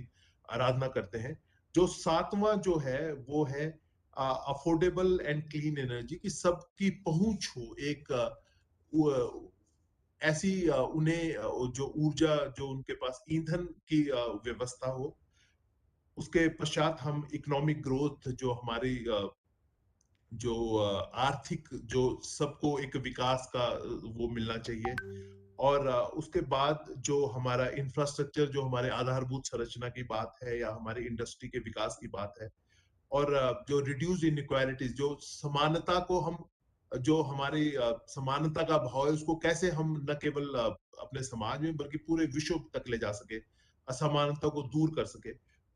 E: आराधना करते हैं। जो सातवां जो है वो है अफोर्डेबल एंड क्लीन एनर्जी, की सबकी पहुंच हो, एक ऐसी उन्हें जो ऊर्जा, जो उनके पास ईंधन की व्यवस्था हो। उसके पश्चात हम इकोनॉमिक ग्रोथ, जो हमारी जो आर्थिक, जो सबको एक विकास का वो मिलना चाहिए। और उसके बाद जो हमारा इंफ्रास्ट्रक्चर, जो हमारे आधारभूत संरचना की बात है, या हमारी इंडस्ट्री के विकास की बात है, और जो रिड्यूस इनइक्वालिटीज, जो समानता को हम, जो हमारी समानता का भाव है, उसको कैसे हम न केवल अपने समाज में बल्कि पूरे विश्व तक ले जा सके, असमानता को दूर कर सके।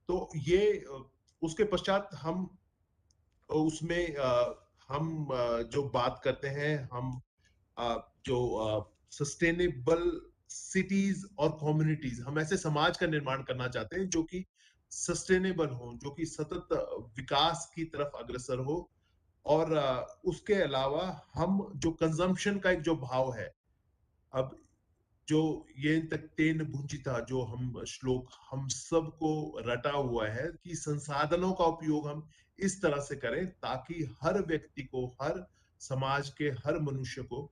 E: तो ये उसके पश्चात हम उसमें हम जो बात करते हैं, हम जो सस्टेनेबल सिटीज और कम्युनिटीज, हम ऐसे समाज का निर्माण करना चाहते हैं जो कि सस्टेनेबल हो, जो कि सतत विकास की तरफ अग्रसर हो। और उसके अलावा हम जो कंजम्पशन का एक जो भाव है, अब जो ये तक तेन भुंजिता, जो हम श्लोक हम सबको रटा हुआ है, कि संसाधनों का उपयोग हम इस तरह से करें ताकि हर व्यक्ति को, हर समाज के हर मनुष्य को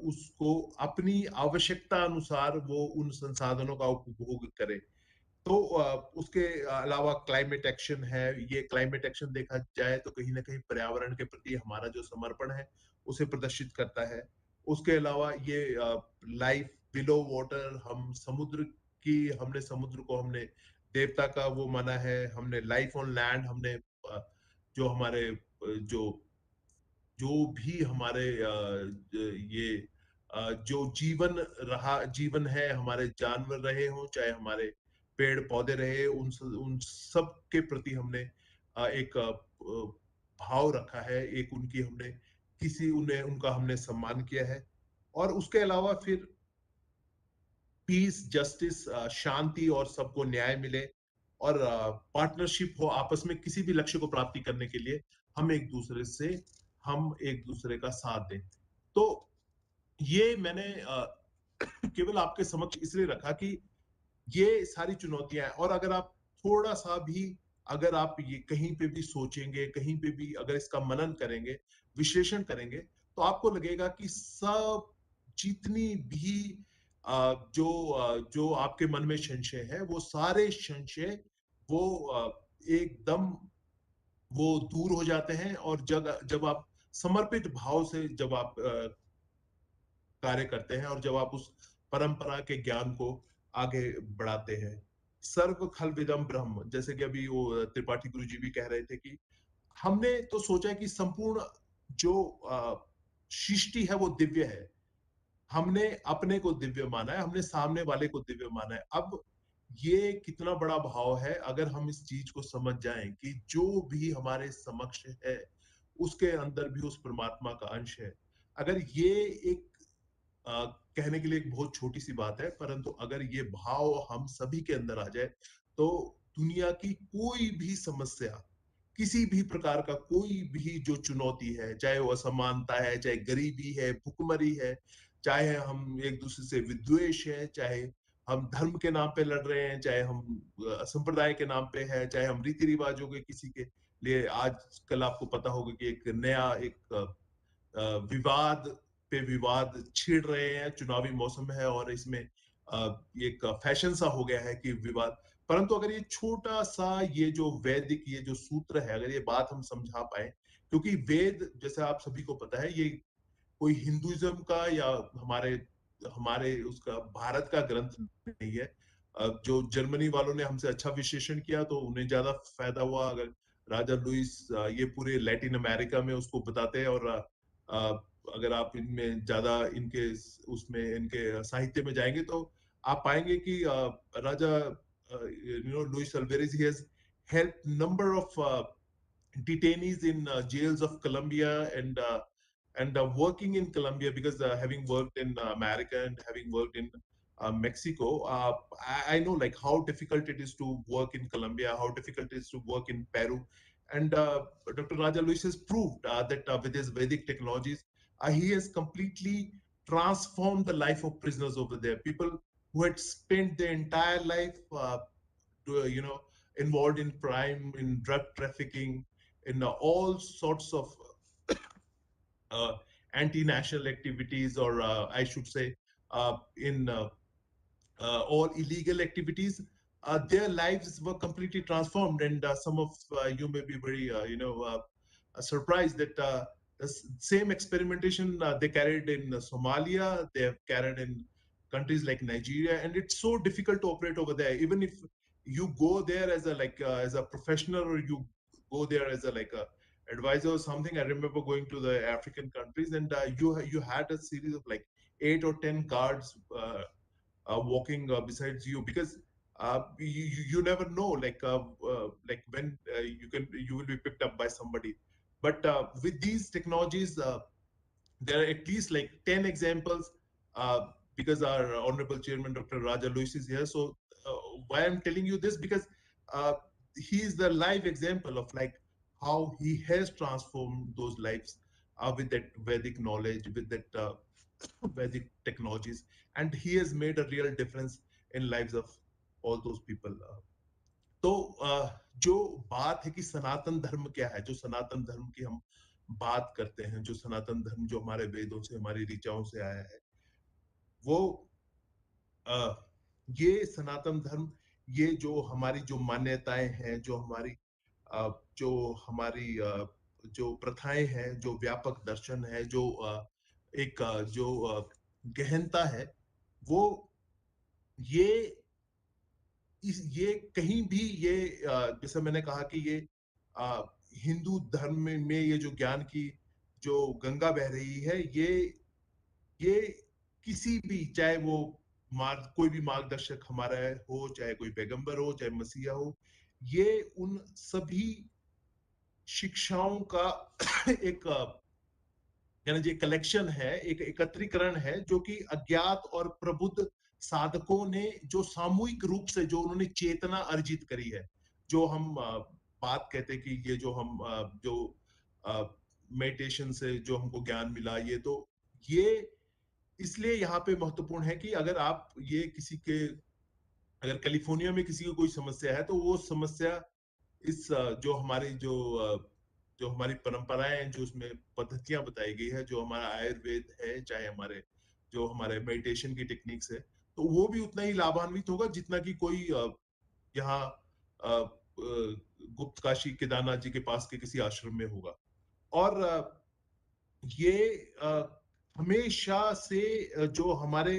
E: उसको अपनी आवश्यकता अनुसार वो उन संसाधनों का उपभोग करे। तो उसके अलावा क्लाइमेट एक्शन है। ये क्लाइमेट एक्शन देखा जाए तो कहीं ना कहीं पर्यावरण के प्रति हमारा जो समर्पण है उसे प्रदर्शित करता है। उसके अलावा ये लाइफ बिलो वाटर, हम समुद्र की, हमने समुद्र को हमने देवता का वो माना है, हमने लाइफ ऑन लैंड, हमने जो हमारे जो जो भी हमारे ये जो जीवन है, हमारे जानवर रहे हों, चाहे हमारे पेड़ पौधे रहे, उन सब के प्रति हमने एक भाव रखा है, एक उनकी हमने उन्हें उनका हमने सम्मान किया है। और उसके अलावा फिर पीस, जस्टिस, शांति और सबको न्याय मिले, और पार्टनरशिप हो आपस में किसी भी लक्ष्य को प्राप्ति करने के लिए, हम एक दूसरे का साथ दें। तो ये मैंने केवल आपके समक्ष इसलिए रखा कि ये सारी चुनौतियां हैं, और अगर आप थोड़ा सा भी, अगर आप ये कहीं पे भी सोचेंगे, कहीं पे भी अगर इसका मनन करेंगे, विश्लेषण करेंगे, तो आपको लगेगा कि सब जितनी भी जो आपके मन में संशय है, वो सारे संशय वो एकदम वो दूर हो जाते हैं। और जब जब आप समर्पित भाव से जब आप कार्य करते हैं, और जब आप उस परंपरा के ज्ञान को आगे बढ़ाते हैं, सर्व खल विदम ब्रह्म, जैसे कि अभी वो त्रिपाठी गुरु जी भी कह रहे थे कि हमने तो सोचा कि संपूर्ण जो सृष्टि है वो दिव्य है, हमने अपने को दिव्य माना है, हमने सामने वाले को दिव्य माना है। अब ये कितना बड़ा भाव है अगर हम इस चीज को समझ जाएं कि जो भी हमारे समक्ष है उसके अंदर भी उस परमात्मा का अंश है। अगर ये एक कहने के लिए एक बहुत छोटी सी बात है, परंतु अगर ये भाव हम सभी के अंदर आ जाए, तो दुनिया की कोई भी समस्या, किसी भी प्रकार का कोई भी जो चुनौती है, चाहे वो असमानता है, चाहे गरीबी है, भुखमरी है, चाहे हम एक दूसरे से विद्वेष है, चाहे हम धर्म के नाम पे लड़ रहे हैं, चाहे हम संप्रदाय के नाम पे है, चाहे हम रीति रिवाजों के किसी के लिए, आजकल आपको पता होगा कि एक नया एक विवाद पे विवाद छिड़ रहे हैं, चुनावी मौसम है और इसमें एक फैशन सा हो गया है कि विवाद। परंतु अगर ये छोटा सा ये जो वैदिक ये जो सूत्र है, अगर ये बात हम समझा पाए, क्योंकि वेद जैसे आप सभी को पता है ये कोई हिंदुइज्म का या हमारे हमारे उसका भारत का ग्रंथ नहीं है। जो जर्मनी वालों ने हमसे अच्छा विश्लेषण किया तो उन्हें ज्यादा फायदा हुआ। अगर राजा लुइस ये पूरे लैटिन अमेरिका में उसको बताते हैं, और अगर आप इनमें ज्यादा इनके उसमें इनके साहित्य में जाएंगे तो आप पाएंगे कि राजा Luis Alvarez he has help number of detainees in jails of Colombia and working in Colombia because having worked in America and having worked in Mexico, I know like how difficult it is to work in Colombia, how difficult it is to work in Peru, and Dr. Raja Luis has proved that with his Vedic technologies, he has completely transformed the life of prisoners over there. People who had spent their entire life, involved in crime, in drug trafficking, in all sorts of anti-national activities, or I should say, in all illegal activities, their lives were completely transformed. And some of you may be very, surprised that the same experimentation they carried in Somalia, they have carried in countries like Nigeria, and it's so difficult to operate over there. Even if you go there as a as a professional, or you go there as a advisor or something. I remember going to the African countries, and you had a series of like 8 or 10 guards walking besides you, because you never know like when you will be picked up by somebody. But with these technologies, there are at least like 10 examples, because our honorable chairman Dr. Raja Luis is here. So why I'm telling you this, because uh, he is the live example of like how he has transformed those lives with that Vedic knowledge, with that Vedic technologies, and he has made a real difference in lives of all those people. तो जो बात है कि सनातन धर्म क्या है, जो सनातन धर्म की हम बात करते हैं, जो सनातन धर्म जो हमारे वेदों से हमारी ऋचाओं से आया है, वो ये सनातन धर्म, ये जो हमारी जो मान्यताएं हैं, जो हमारी जो हमारी जो प्रथाएं हैं, जो व्यापक दर्शन है, जो एक जो गहनता है, वो ये ये कहीं भी ये जैसे मैंने कहा कि ये हिंदू धर्म में ये जो ज्ञान की जो गंगा बह रही है, ये किसी भी, चाहे वो मार्ग कोई भी मार्गदर्शक हमारा हो, चाहे कोई पैगंबर हो, चाहे मसीहा हो, ये उन सभी शिक्षाओं का एक यानी जो कलेक्शन है, एक एकत्रीकरण है, जो कि अज्ञात और प्रबुद्ध साधकों ने जो सामूहिक रूप से जो उन्होंने चेतना अर्जित करी है, जो हम बात कहते हैं कि ये जो हम जो मेडिटेशन से जो हमको ज्ञान मिला, ये इसलिए यहाँ पे महत्वपूर्ण है कि अगर आप ये किसी के, अगर कैलिफोर्निया में किसी को कोई समस्या है, तो वो समस्या इस जो हमारी जो हमारी परंपराएं हैं, जो उसमें पद्धतियां बताई गई है, जो हमारा आयुर्वेद है, चाहे हमारे जो हमारे मेडिटेशन की टेक्निक्स है, तो वो भी उतना ही लाभान्वित होगा जितना कि कोई यहाँ गुप्त काशी केदारनाथ जी के पास के किसी आश्रम में होगा। और ये हमेशा से जो हमारे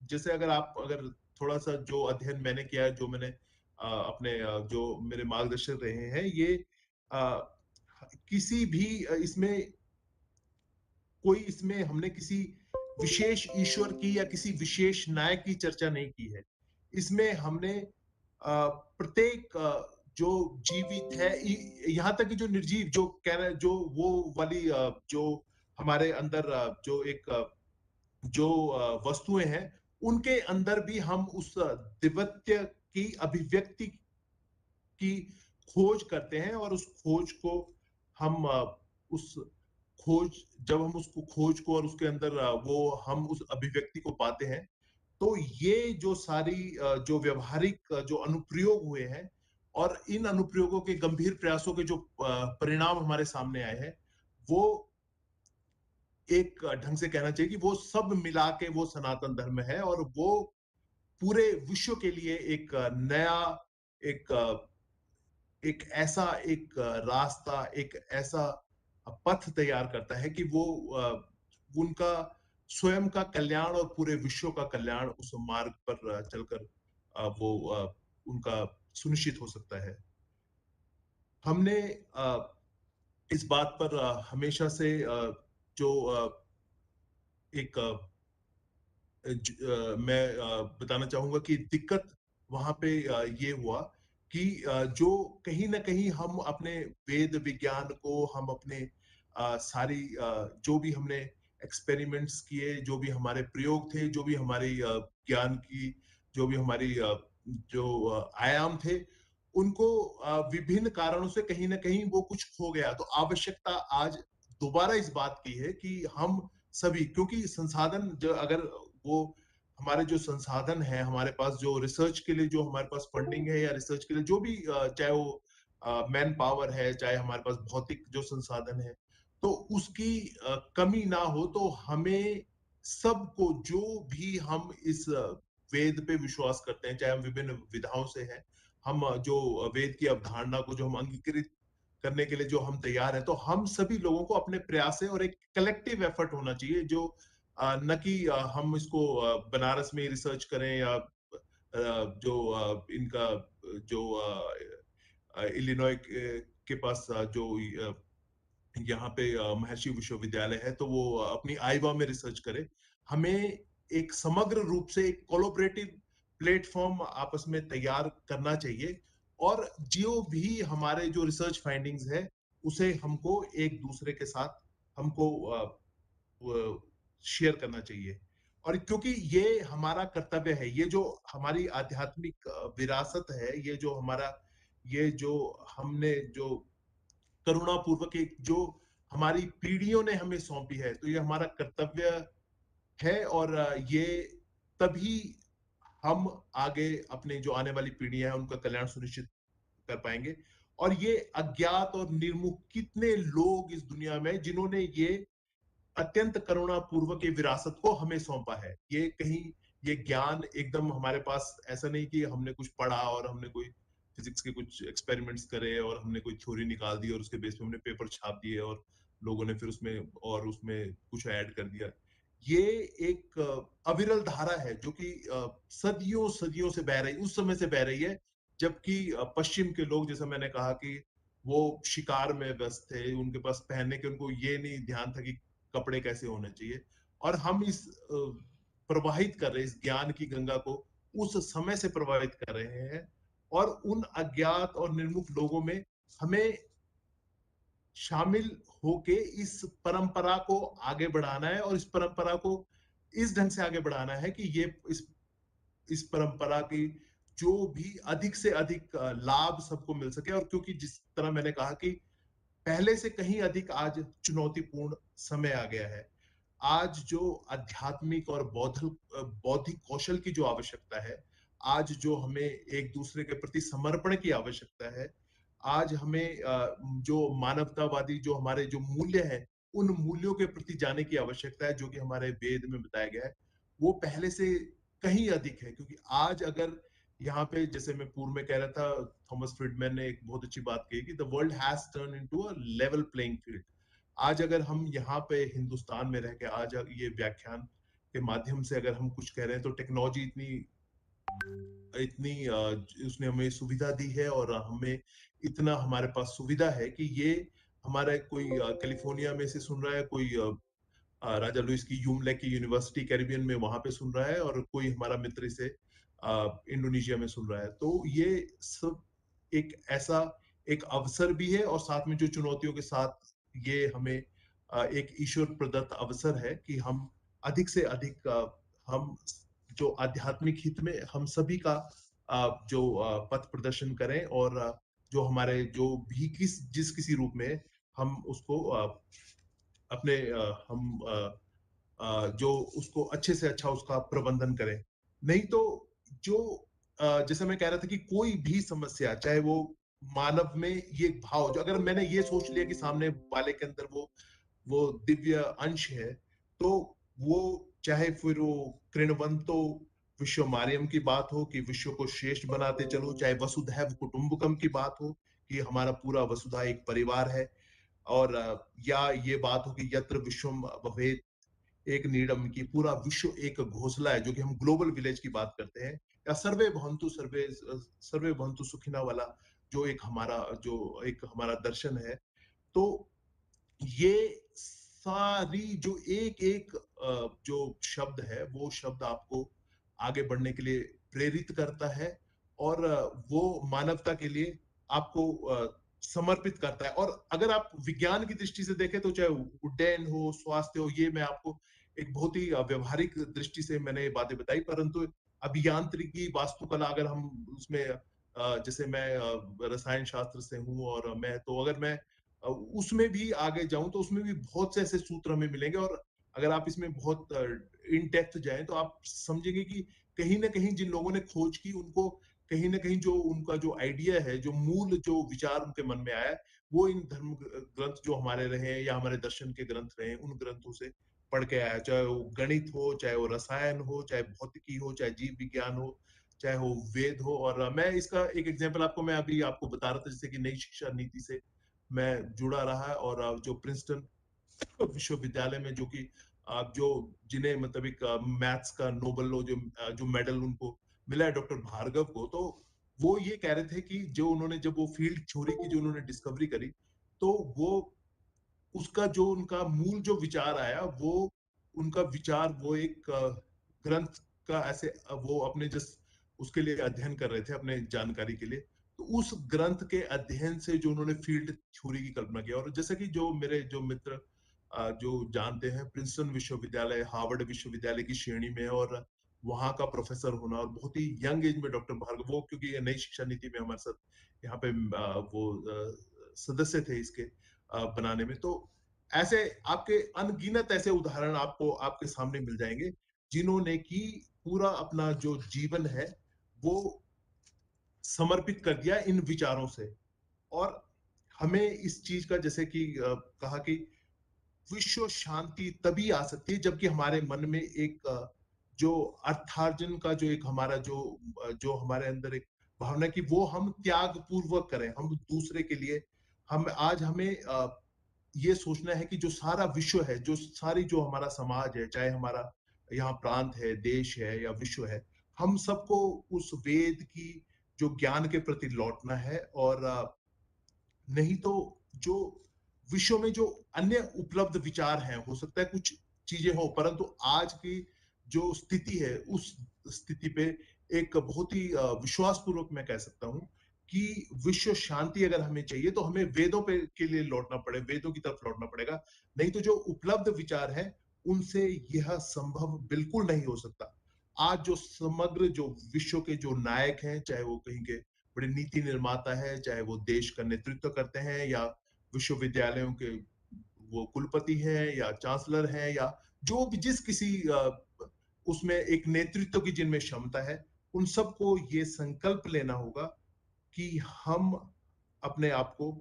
E: जैसे अगर थोड़ा सा जो अध्ययन मैंने किया है, जो मैंने अपने जो मेरे मार्गदर्शक रहे हैं, ये किसी भी इसमें हमने किसी विशेष ईश्वर की या किसी विशेष नायक की चर्चा नहीं की है। इसमें हमने प्रत्येक जो जीवित है, यहाँ तक कि जो निर्जीव, जो वो वाली जो हमारे अंदर जो एक जो वस्तुएं हैं, उनके अंदर भी हम उस दिव्यत्व की अभिव्यक्ति की खोज करते हैं, और उस खोज को हम उस खोज जब हम उसको खोज को और उसके अंदर वो हम उस अभिव्यक्ति को पाते हैं, तो ये जो सारी जो व्यवहारिक जो अनुप्रयोग हुए हैं, और इन अनुप्रयोगों के गंभीर प्रयासों के जो परिणाम हमारे सामने आए हैं, वो एक ढंग से कहना चाहिए कि वो सब मिला के वो सनातन धर्म है। और वो पूरे विश्व के लिए एक नया एक एक ऐसा एक रास्ता, एक ऐसा पथ तैयार करता है कि वो उनका स्वयं का कल्याण और पूरे विश्व का कल्याण उस मार्ग पर चलकर वो उनका सुनिश्चित हो सकता है। हमने इस बात पर हमेशा से जो एक मैं बताना चाहूंगा कि दिक्कत वहां पे ये हुआ कि जो कहीं ना कहीं हम अपने वेद विज्ञान को, हम अपने सारी जो भी हमने एक्सपेरिमेंट्स किए, जो भी हमारे प्रयोग थे, जो भी हमारी ज्ञान की जो भी हमारी जो आयाम थे, उनको विभिन्न कारणों से कहीं ना कहीं वो कुछ खो गया। तो आवश्यकता आज दोबारा इस बात की है कि हम सभी, क्योंकि संसाधन जो अगर वो हमारे जो संसाधन है, हमारे पास जो रिसर्च के लिए जो हमारे पास फंडिंग है या रिसर्च के लिए जो भी चाहे वो मैन पावर है, चाहे हमारे पास भौतिक जो संसाधन है, तो उसकी कमी ना हो, तो हमें सबको जो भी हम इस वेद पे विश्वास करते हैं, चाहे हम विभिन्न विधाओं से हैं, हम जो वेद की अवधारणा को जो हम अंगीकृत करने के लिए जो हम तैयार हैं, तो हम सभी लोगों को अपने प्रयास से और एक कलेक्टिव एफर्ट होना चाहिए, जो न कि हम इसको बनारस में रिसर्च करें या जो इनका जो इलिनॉय के पास जो यहाँ पे महर्षि विश्वविद्यालय है, तो वो अपनी आईवा में रिसर्च करे। हमें एक समग्र रूप से एक कोलैबोरेटिव प्लेटफॉर्म आपस में तैयार करना चाहिए, और जो भी हमारे जो रिसर्च फाइंडिंग्स है उसे हमको एक दूसरे के साथ हमको शेयर करना चाहिए। और क्योंकि ये हमारा कर्तव्य है, ये जो हमारी आध्यात्मिक विरासत है, ये जो हमारा, ये जो हमने जो करुणा पूर्वक एक जो हमारी पीढ़ियों ने हमें सौंपी है, तो ये हमारा कर्तव्य है। और ये तभी हम आगे अपने जो आने वाली पीढ़ियां हैं उनका कल्याण सुनिश्चित कर पाएंगे। और ये अज्ञात और निर्मुख कितने लोग इस दुनिया में जिन्होंने ये अत्यंत करुणा पूर्वक ये विरासत को हमें सौंपा है। ये कहीं ये ज्ञान एकदम हमारे पास ऐसा नहीं कि हमने कुछ पढ़ा और हमने कोई फिजिक्स के कुछ एक्सपेरिमेंट्स करे और हमने कोई थ्योरी निकाल दी और उसके बेस पे हमने पेपर छाप दिए और लोगों ने फिर उसमें कुछ ऐड कर दिया। ये एक अविरल धारा है जो कि सदियों सदियों से बह रही, उस समय से बह रही है जबकि पश्चिम के लोग, जैसा मैंने कहा कि वो शिकार में व्यस्त थे, उनके पास पहनने के उनको ये नहीं ध्यान था कि कपड़े कैसे होने चाहिए। और हम इस प्रवाहित कर रहे इस ज्ञान की गंगा को उस समय से प्रभावित कर रहे हैं, और उन अज्ञात और निर्मुख लोगों में हमें शामिल होके इस परंपरा को आगे बढ़ाना है, और इस परंपरा को इस ढंग से आगे बढ़ाना है कि ये इस परंपरा की जो भी अधिक से अधिक लाभ सबको मिल सके। और क्योंकि जिस तरह मैंने कहा कि पहले से कहीं अधिक आज चुनौतीपूर्ण समय आ गया है, आज जो आध्यात्मिक और बौद्धिक कौशल की जो आवश्यकता है, आज जो हमें एक दूसरे के प्रति समर्पण की आवश्यकता है, आज हमें जो मानवतावादी जो हमारे जो मूल्य हैं, उन मूल्यों के प्रति जाने की आवश्यकता है, जो कि हमारे वेद में बताया गया है, वो पहले से कहीं अधिक है। क्योंकि आज अगर यहाँ पे, जैसे मैं पूर्व में कह रहा था, थॉमस फ्रिडमैन ने एक बहुत अच्छी बात कही कि the world has turn into a level playing field. आज अगर हम यहाँ पे हिंदुस्तान में रह के आज ये व्याख्यान के माध्यम से अगर हम कुछ कह रहे हैं, तो टेक्नोलॉजी इतनी इतनी उसने हमें सुविधा दी है, और हमें इतना हमारे पास सुविधा है कि ये हमारा कोई कैलिफोर्निया में से सुन रहा है, कोई राजा लुइस की यूम लेक की यूनिवर्सिटी कैरिबियन में वहां पे सुन रहा है, और कोई हमारा मित्र इसे इंडोनेशिया में सुन रहा है। तो ये सब एक ऐसा एक अवसर भी है, और साथ में जो चुनौतियों के साथ ये हमें एक ईश्वर प्रदत्त अवसर है कि हम अधिक से अधिक हम जो आध्यात्मिक हित में हम सभी का जो पथ प्रदर्शन करें, और जो हमारे जो भी जिस किसी रूप में हम उसको अपने हम जो उसको अच्छे से अच्छा उसका प्रबंधन करें। नहीं तो जो जैसे मैं कह रहा था कि कोई भी समस्या, चाहे वो मानव में ये भाव, जो अगर मैंने ये सोच लिया कि सामने वाले के अंदर वो दिव्य अंश है, तो वो चाहे फिर वो कृणवंतो विश्व मार्यम की बात हो कि विश्व को श्रेष्ठ बनाते चलो, चाहे वसुधैव कुटुंबकम की बात हो कि हमारा पूरा वसुधा एक परिवार है, और या ये बात हो कि यत्र विश्वम भवेत् एक नीडम की पूरा विश्व एक घोंसला है, जो कि हम ग्लोबल विलेज की बात करते हैं, या सर्वे भवन्तु सुखिना वाला जो एक हमारा दर्शन है। तो ये सारी जो एक एक जो शब्द है, वो शब्द आपको आगे बढ़ने के लिए प्रेरित करता है, और वो मानवता के लिए आपको समर्पित करता है। और अगर आप विज्ञान की दृष्टि से देखें तो चाहे उड्डयन हो, स्वास्थ्य हो, ये मैं आपको एक बहुत ही व्यवहारिक दृष्टि से मैंने ये बातें बताई, परंतु अभियांत्रिकी, वास्तुकला, अगर हम उसमें जैसे मैं रसायन शास्त्र से हूँ, और अगर मैं उसमें भी आगे जाऊं तो उसमें भी बहुत से ऐसे सूत्र हमें मिलेंगे, और अगर आप इसमें बहुत इन डेप्थ जाएं तो आप समझेंगे कि कहीं ना कहीं जिन लोगों ने खोज की, उनको कहीं ना कहीं जो उनका जो आइडिया है, जो मूल जो विचार उनके मन में आया है, वो इन धर्म ग्रंथ जो हमारे रहे हैं या हमारे दर्शन के ग्रंथ रहे हैं, उन ग्रंथों से पढ़ के आया, चाहे वो गणित हो, चाहे वो रसायन हो, चाहे भौतिकी हो, चाहे जीव विज्ञान हो, चाहे वो वेद हो। और मैं इसका एक एग्जांपल मैं अभी आपको बता रहा था, जैसे कि नई शिक्षा नीति से मैं जुड़ा रहा है, और जो प्रिंसटन विश्वविद्यालय में, जो कि आप जो जिन्हें मतलब एक मैथ्स का नोबेल जो मेडल उनको मिला है, डॉक्टर भार्गव को, तो वो ये कह रहे थे कि जब वो फील्ड थ्योरी की जो उन्होंने डिस्कवरी करी, तो वो उसका जो उनका मूल जो विचार आया, वो उनका विचार वो एक ग्रंथ का ऐसे वो अपने जस्ट उसके लिए अध्ययन कर रहे थे, अपने जानकारी के लिए। तो उस ग्रंथ के अध्ययन से जो उन्होंने फील्ड थ्योरी की कल्पना किया, और जैसा कि जो मेरे जो मित्र जो जानते हैं, प्रिंसटन विश्वविद्यालय हार्वर्ड विश्वविद्यालय की श्रेणी में, और वहां का प्रोफेसर होना, और बहुत ही यंग एज में डॉक्टर भार्गव, वो क्योंकि ये नई शिक्षा नीति में हमारे साथ यहाँ पे वो सदस्य थे इसके बनाने में। तो ऐसे आपके अनगिनत ऐसे उदाहरण आपको आपके सामने मिल जाएंगे, जिन्होंने की पूरा अपना जो जीवन है वो समर्पित कर दिया इन विचारों से। और हमें इस चीज का, जैसे कि कहा कि विश्व शांति तभी आ सकती है जबकि हमारे मन में एक जो अर्थार्जन का जो एक हमारा जो हमारे अंदर एक भावना की वो हम त्याग पूर्वक करें, हम दूसरे के लिए। हमें ये सोचना है कि जो सारा विश्व है, जो सारी जो हमारा समाज है, चाहे हमारा यहाँ प्रांत है, देश है या विश्व है, हम सबको उस वेद की जो ज्ञान के प्रति लौटना है। और नहीं तो जो विश्व में जो अन्य उपलब्ध विचार हैं, हो सकता है कुछ चीजें हो, परंतु आज की जो स्थिति है, उस स्थिति पे एक बहुत ही विश्वास पूर्वक मैं कह सकता हूं कि विश्व शांति अगर हमें चाहिए तो हमें वेदों पे के लिए लौटना पड़े, वेदों की तरफ लौटना पड़ेगा। नहीं तो जो उपलब्ध विचार है, उनसे यह संभव बिल्कुल नहीं हो सकता। आज जो समग्र जो विश्व के जो नायक हैं, चाहे वो कहीं के बड़े नीति निर्माता है, चाहे वो देश का नेतृत्व करते हैं, या विश्वविद्यालयों के वो कुलपति हैं, या चांसलर हैं, या जो भी जिस किसी उसमें एक नेतृत्व की जिनमें क्षमता है, उन सबको ये संकल्प लेना होगा कि हम अपने आप को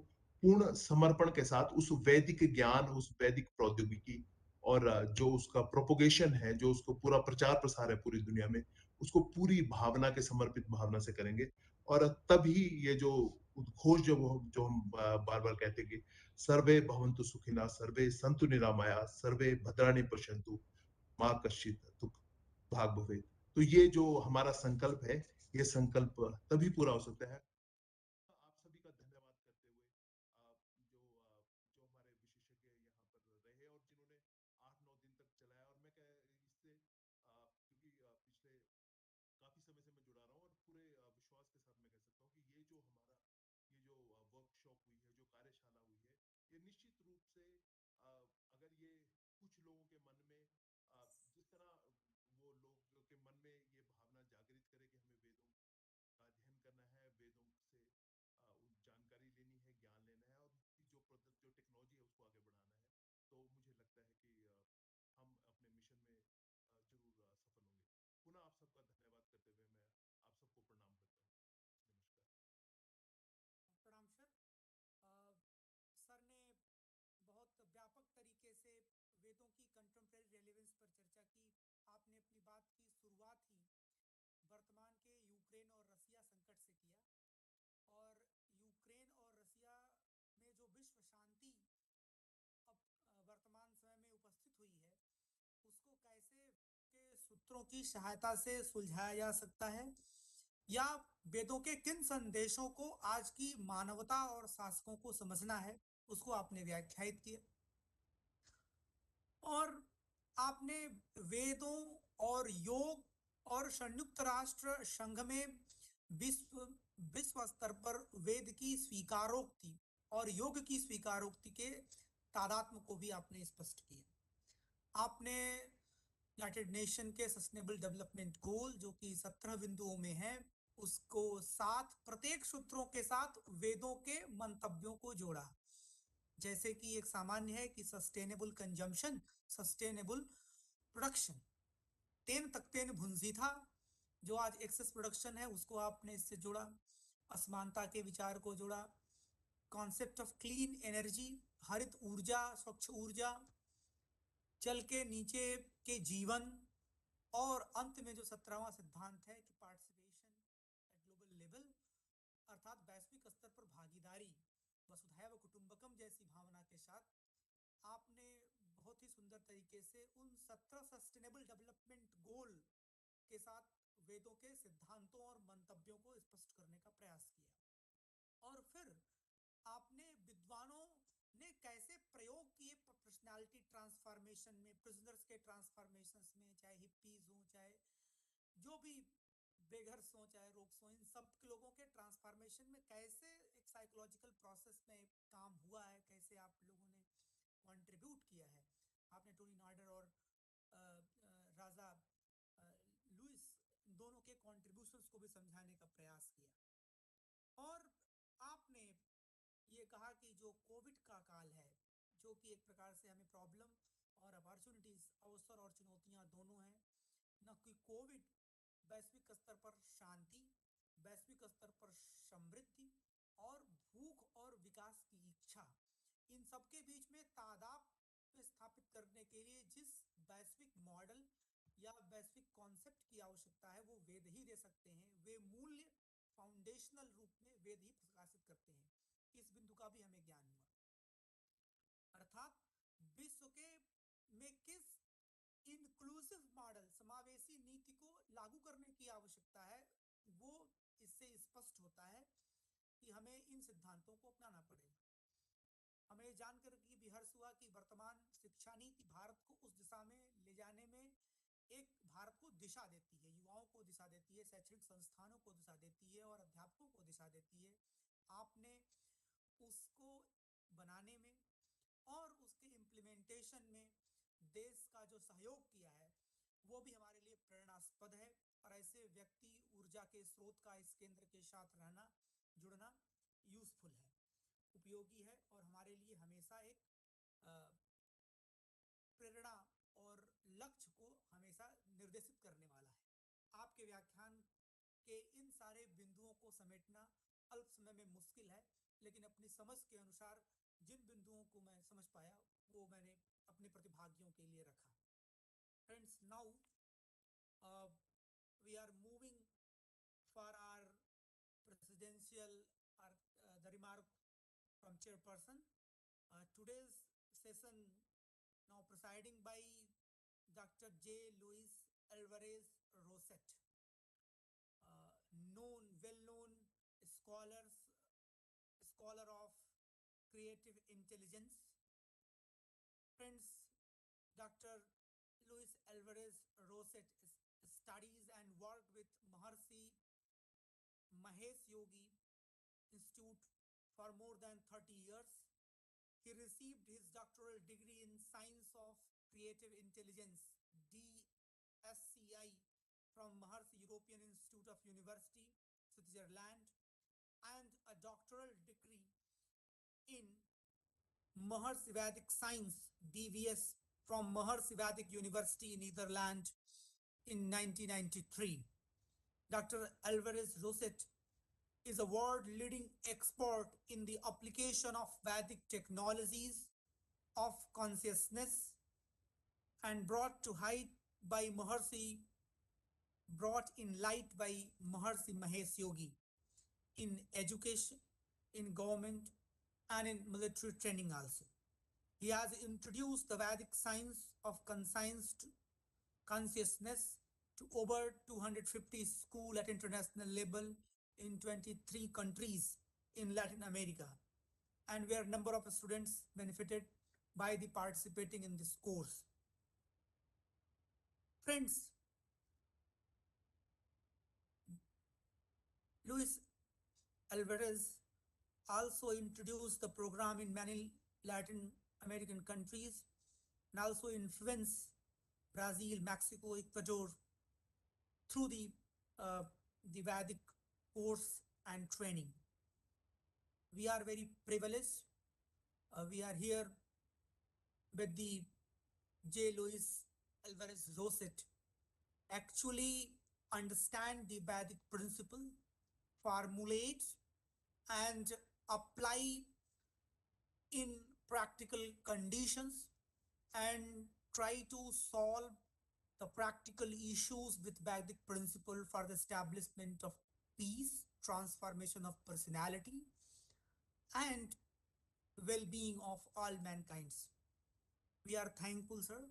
E: पूर्ण समर्पण के साथ उस वैदिक ज्ञान, उस वैदिक प्रौद्योगिकी, और जो उसका प्रोपोगेशन है, जो उसको पूरा प्रचार प्रसार है पूरी दुनिया में, उसको पूरी भावना के समर्पित भावना से करेंगे। और तभी ये जो उद्घोष जो हम बार बार कहते हैं कि सर्वे भवन्तु सुखिनः, सर्वे सन्तु निरामया, सर्वे भद्राणि पश्यन्तु, माँ कश्चित् दुःख भाग भवेत्। तो ये जो हमारा संकल्प है, ये संकल्प तभी पूरा हो सकता है। आप सभी का धन्यवाद करते हुए जो हमारे विशेषज्ञ यहाँ पर रहे, और जिन्होंने 8-9 दिन तक चलाया, और मैं कह इससे क्योंकि पिछले काफी समय से मैं जुड़ा रहा हूँ, और पूरे विश्वास के साथ मैं कह सकता हूँ कि ये जो वर्कशॉप हुई है, जो कार्यशाला हुई है, ये निश्चित रूप से अगर ये कुछ लोगों के मन में जिस तरह वो लोगों के मन में ये भावना जागृत करे कि हमें वेदों का अध्ययन करना है, वेदों से जानकारी लेनी है, ज्ञान लेना है, और उसकी जो टेक्नोलॉजी है उसको आगे बढ़ाना है, तो मुझे लगता है कि हम अपने मिशन में जरूर सफल होंगे। पुनः आप सबका धन्यवाद करते हुए मैं आप सबको प्रणाम करता हूँ। नमस्कार।
A: प्रणाम सर। सर ने बहुत व्यापक तरीके से वेदों की कंटेम्प्रेरी रेलेवेंस पर चर्चा की। आपने अपनी बात की शुरुआत ही वर्तमान के यूक्रेन और रसिया संकट से किया, और यूक्रेन और रसिया में जो विश्व शांति अब वर्तमान समय में उपस्थित हुई है, उसको कैसे के सूत्रों की सहायता से सुलझाया जा सकता है, या वेदों के किन संदेशों को आज की मानवता और शासकों को समझना है, उसको आपने व्याख्यायित किया। और आपने वेदों और योग और संयुक्त राष्ट्र संघ में विश्व स्तर पर वेद की स्वीकारोक्ति और योग की स्वीकारोक्ति के तादात्म्य को भी आपने स्पष्ट किया। आपने यूनाइटेड नेशन के सस्टेनेबल डेवलपमेंट गोल, जो कि 17 बिंदुओं में है, उसको साथ प्रत्येक सूत्रों के साथ वेदों के मंतव्यों को जोड़ा। जैसे कि एक सामान्य है कि सस्टेनेबल कंजम्पशन, सस्टेनेबल प्रोडक्शन, तेन तकतेन भुंजी था, जो आज एक्सेस प्रोडक्शन है, उसको आपने इससे जोड़ा। असमानता के विचार को जोड़ा। कॉन्सेप्ट ऑफ क्लीन एनर्जी, हरित ऊर्जा, स्वच्छ ऊर्जा, जल के नीचे के जीवन, और अंत में जो 17वां सिद्धांत है कि पार्टिसिपेशन एट ग्लोबल लेवल, अर्थात वैश्विक स्तर पर भागीदारी, वसुधैव कुटुंबकम जैसी भावना के साथ आपने बहुत ही सुंदर तरीके से उन 17 सस्टेनेबल डेवलपमेंट गोल के साथ वेदों के सिद्धांतों और मंतव्यों को स्पष्ट करने का प्रयास किया। और फिर आपने विद्वानों ने कैसे प्रयोग किए पर्सनालिटी ट्रांसफॉर्मेशन में, प्रिजनर्स के ट्रांसफॉर्मेशंस में, चाहे हिप्पीज हो, चाहे जो भी बेघर्स हो, चाहे रोक्स हो, इन सब लोगों के ट्रांसफॉर्मेशन में कैसे एक साइकोलॉजिकल प्रोसेस में काम हुआ है, कैसे आप लोगों ने कंट्रीब्यूट किया है। आपने टोनी नॉर्डर और राजा लुइस दोनों के कंट्रीब्यूशंस को भी समझाने का प्रयास किया। और आपने ये कहा कि जो कोविड का काल है, जो कि एक प्रकार से हमें प्रॉब्लम और अपॉर्चुनिटीज, अवसर और चुनौतियां दोनों हैं, न कि कोविड वैश्विक स्तर पर शांति, वैश्विक स्तर पर समृद्धि और भूख और विकास की इच्छा, इन सबके बीच में तादाद स्थापित करने के लिए जिस वैश्विक मॉडल या वैश्विक कॉन्सेप्ट की आवश्यकता है, वो वेद ही दे सकते हैं। वे मूल्य फाउंडेशनल रूप में वेद ही प्रकाशित करते हैं। इस बिंदु का भी हमें ज्ञान हुआ। अर्थात विश्व के में किस इंक्लूसिव मॉडल, समावेशी नीति को लागू करने की आवश्यकता है, वो इससे स्पष्ट होता है कि हमें इन सिद्धांतों को अपनाना पड़ेगा। हमें जानकर कि भी हर्ष हुआ कि वर्तमान शिक्षा नीति भारत को उस दिशा में ले जाने में एक भारत को दिशा देती है, युवाओं को दिशा देती है, शैक्षणिक संस्थानों को दिशा देती है और अध्यापकों को दिशा देती है। आपने उसको बनाने में और उसके इम्प्लीमेंटेशन में देश का जो सहयोग किया है, वो भी हमारे लिए प्रेरणास्पद है। और ऐसे व्यक्ति ऊर्जा के स्रोत का इस केंद्र के साथ रहना, जुड़ना यूजफुल है, उपयोगी है, और हमारे लिए हमेशा एक प्रेरणा और लक्ष्य को हमेशा निर्देशित करने वाला है। आपके व्याख्यान के इन सारे बिंदुओं को समेटना अल्प समय में मुश्किल है, लेकिन अपनी समझ के अनुसार जिन बिंदुओं को मैं समझ पाया, वो मैंने अपने प्रतिभागियों के लिए रखा। Friends, now we are moving for our presidential the remark from chairperson. Today's session now presiding by Dr. J. Luis Alvarez Rosette, well-known scholar of creative intelligence. Friends, Dr. Luis Alvarez Rosette studies and worked with Maharishi Mahesh Yogi Institute for more than 30 years. He received his doctoral degree in Science of Creative Intelligence (DSCI) from Maharishi European Institute of University, Switzerland, and a doctoral degree in Maharishi Vedic Science (BVS) from Maharishi Vedic University, Netherlands in 1993. Dr. Alvarez Rosette is a world-leading expert in the application of Vedic technologies of consciousness and brought to height by Maharishi brought in light by Maharshi Mahesh Yogi in education, in government, and in military training also. He has introduced the Vedic science of consciousness to over 250 schools at international level in 23 countries in Latin America, and where a number of students benefited by the participating in this course. Friends, Luis Alvarez also introduced the program in many Latin American countries and also influenced Brazil, Mexico, Ecuador through the Vedic course and training. We are very privileged. We are here with the J. Luis Alvarez Rosset, actually understand the Vedic principle, formulate and apply in practical conditions, and try to solve the practical issues with Vedic principle for the establishment of peace, transformation of personality, and well-being of all mankind's. We are thankful, sir.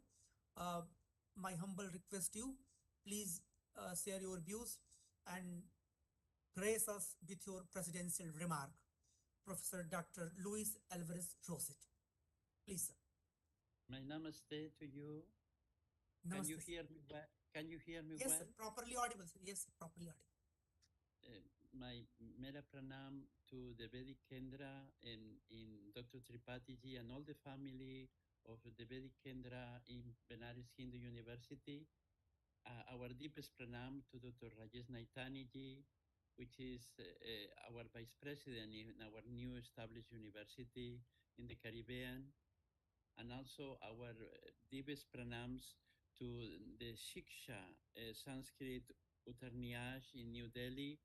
A: My humble request you, please share your views and grace us with your presidential remark. Professor Dr. Luis Alvarez Rosset. Please, sir.
F: My namaste to you.
A: Namaste,
F: Can you
A: sir.
F: hear me well? Can you hear me
A: Yes,
F: well?
A: sir. Properly audible, sir. Yes, properly audible.
F: My mera pranam to the Vedic Kendra and in Dr. Tripathi ji and all the family of the Vedic Kendra in Benares Hindu University. Our deepest pranam to Dr. Rajesh Naitani ji, which is our vice president in our new established university in the Caribbean. And also our deepest pranams to the Shiksha Sanskrit Uttarnyaj in New Delhi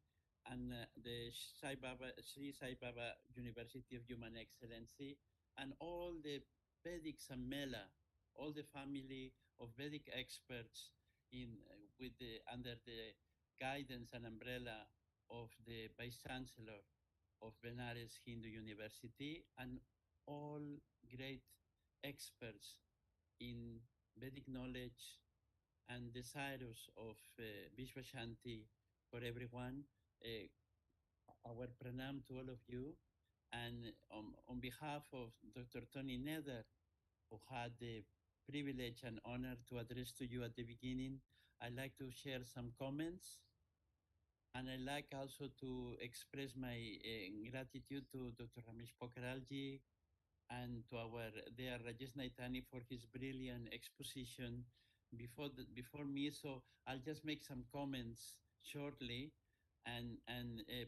F: and the Sri Sai Baba University of Human Excellency and all the Vedic Sammela, all the family of Vedic experts in under the guidance and umbrella of the Vice Chancellor of Benares Hindu University and all great experts in Vedic knowledge and desirous of Vishwa Shanti for everyone. Our pranam to all of you. And on behalf of Dr. Tony Nether, who had the privilege and honor to address to you at the beginning, I'd like to share some comments. And I'd like also to express my gratitude to Dr. Ramesh Pokralji, and to our dear Rajesh Naitani for his brilliant exposition before me. So I'll just make some comments shortly and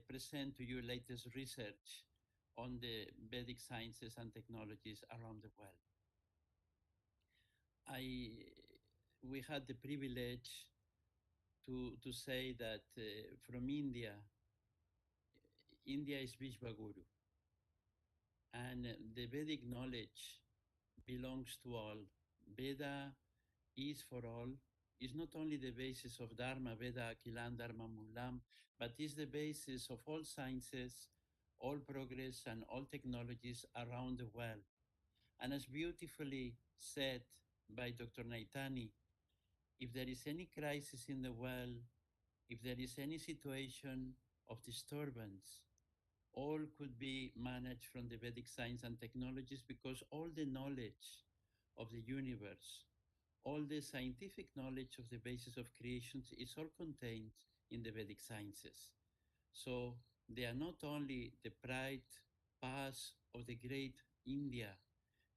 F: present to you latest research on the Vedic sciences and technologies around the world. We had the privilege to say that from India is Vishwaguru, and the Vedic knowledge belongs to all. Veda is for all, is not only the basis of Dharma, Veda, Akilam, Dharma, Mulam, but is the basis of all sciences, all progress, and all technologies around the world. And as beautifully said by Dr. Naitani, if there is any crisis in the world, if there is any situation of disturbance, all could be managed from the Vedic science and technologies, because all the knowledge of the universe, all the scientific knowledge of the basis of creation is all contained in the Vedic sciences. So they are not only the pride, past of the great India,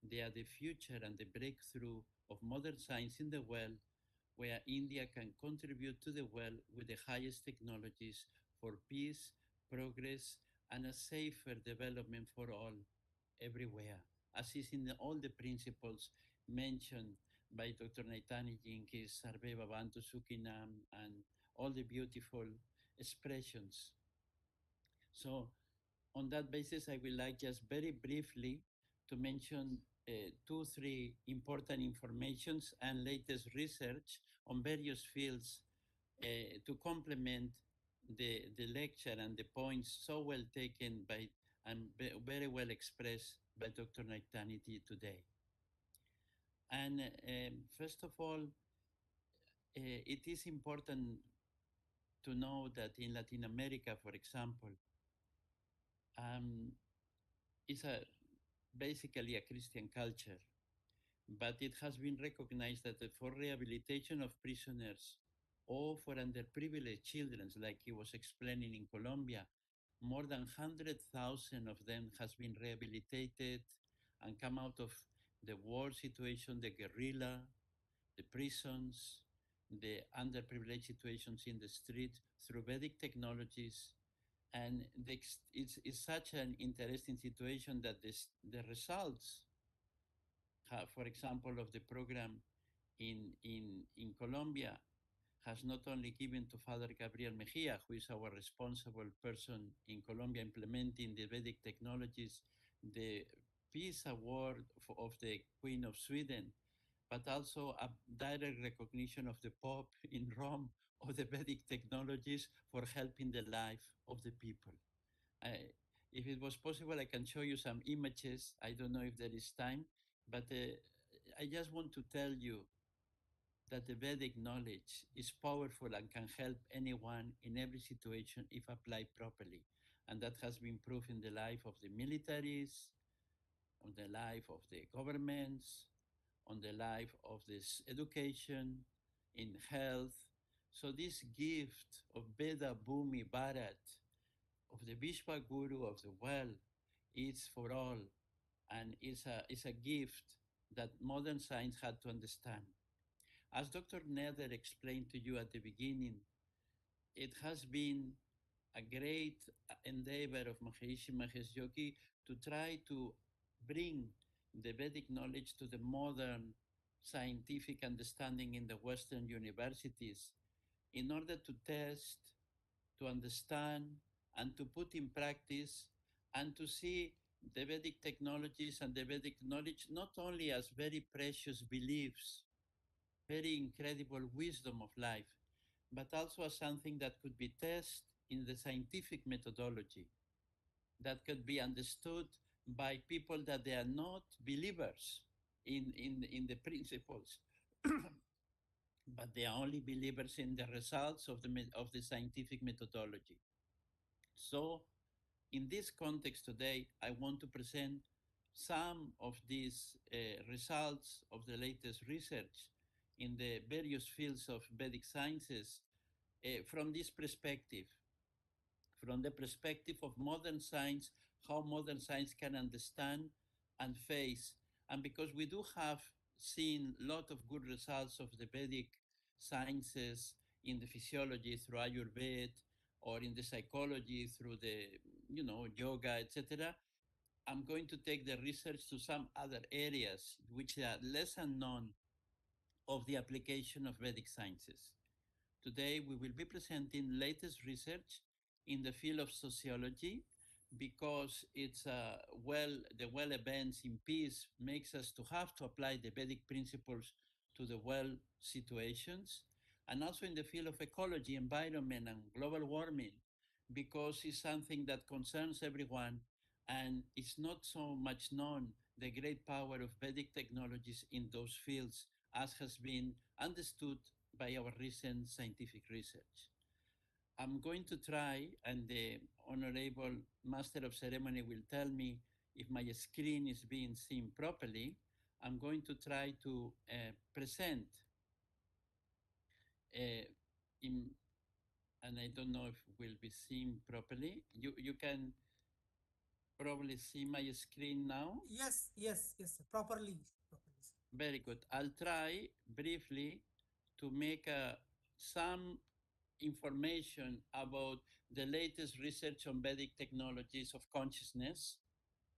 F: they are the future and the breakthrough of modern science in the world, where India can contribute to the world with the highest technologies for peace, progress, and a safer development for all, everywhere, as is in all the principles mentioned by Dr. Naitani in his Sarve Bhavantu Sukhinam and all the beautiful expressions. So on that basis, I would like just very briefly to mention 2-3 important informations and latest research on various fields to complement the lecture and the points so well taken by and very well expressed by Dr. Naitaniti today. And first of all, it is important to know that in Latin America, for example, it's basically a Christian culture, but it has been recognized that for rehabilitation of prisoners or for underprivileged children, like he was explaining in Colombia, more than 100,000 of them has been rehabilitated and come out of the war situation, the guerrilla, the prisons, the underprivileged situations in the street through Vedic technologies. And it's such an interesting situation that the results, for example, of the program in Colombia has not only given to Father Gabriel Mejia, who is our responsible person in Colombia implementing the Vedic technologies, the Peace Award of the Queen of Sweden, but also a direct recognition of the Pope in Rome of the Vedic technologies for helping the life of the people. If it was possible, I can show you some images. I don't know if there is time, but I just want to tell you that the Vedic knowledge is powerful and can help anyone in every situation if applied properly. And that has been proved in the life of the militaries, on the life of the governments, on the life of this education, in health. So this gift of Veda Bhumi Bharat, of the Vishwa Guru of the well, is for all, and is a gift that modern science had to understand. As Dr. Nether explained to you at the beginning, it has been a great endeavor of Maharishi Mahesh Yogi to try to bring the Vedic knowledge to the modern scientific understanding in the Western universities in order to test, to understand, and to put in practice, and to see the Vedic technologies and the Vedic knowledge not only as very precious beliefs, very incredible wisdom of life, but also as something that could be tested in the scientific methodology, that could be understood by people that they are not believers in the principles, but they are only believers in the results of the scientific methodology. So, in this context today, I want to present some of these results of the latest research in the various fields of Vedic sciences from this perspective, from the perspective of modern science, how modern science can understand and face. And because we do have seen a lot of good results of the Vedic sciences in the physiology through Ayurveda, or in the psychology through the, yoga, etc. I'm going to take the research to some other areas which are less unknown of the application of Vedic sciences. Today, we will be presenting latest research in the field of sociology because the well events in peace makes us to have to apply the Vedic principles to the well situations, and also in the field of ecology, environment, and global warming, because it's something that concerns everyone and it's not so much known the great power of Vedic technologies in those fields as has been understood by our recent scientific research. I'm going to try, and the Honorable Master of Ceremony will tell me if my screen is being seen properly. I'm going to try to present in, and I don't know if it will be seen properly. You can probably see my screen now.
A: Yes, yes, yes, properly.
F: Very good. I'll try briefly to make some information about the latest research on Vedic technologies of consciousness,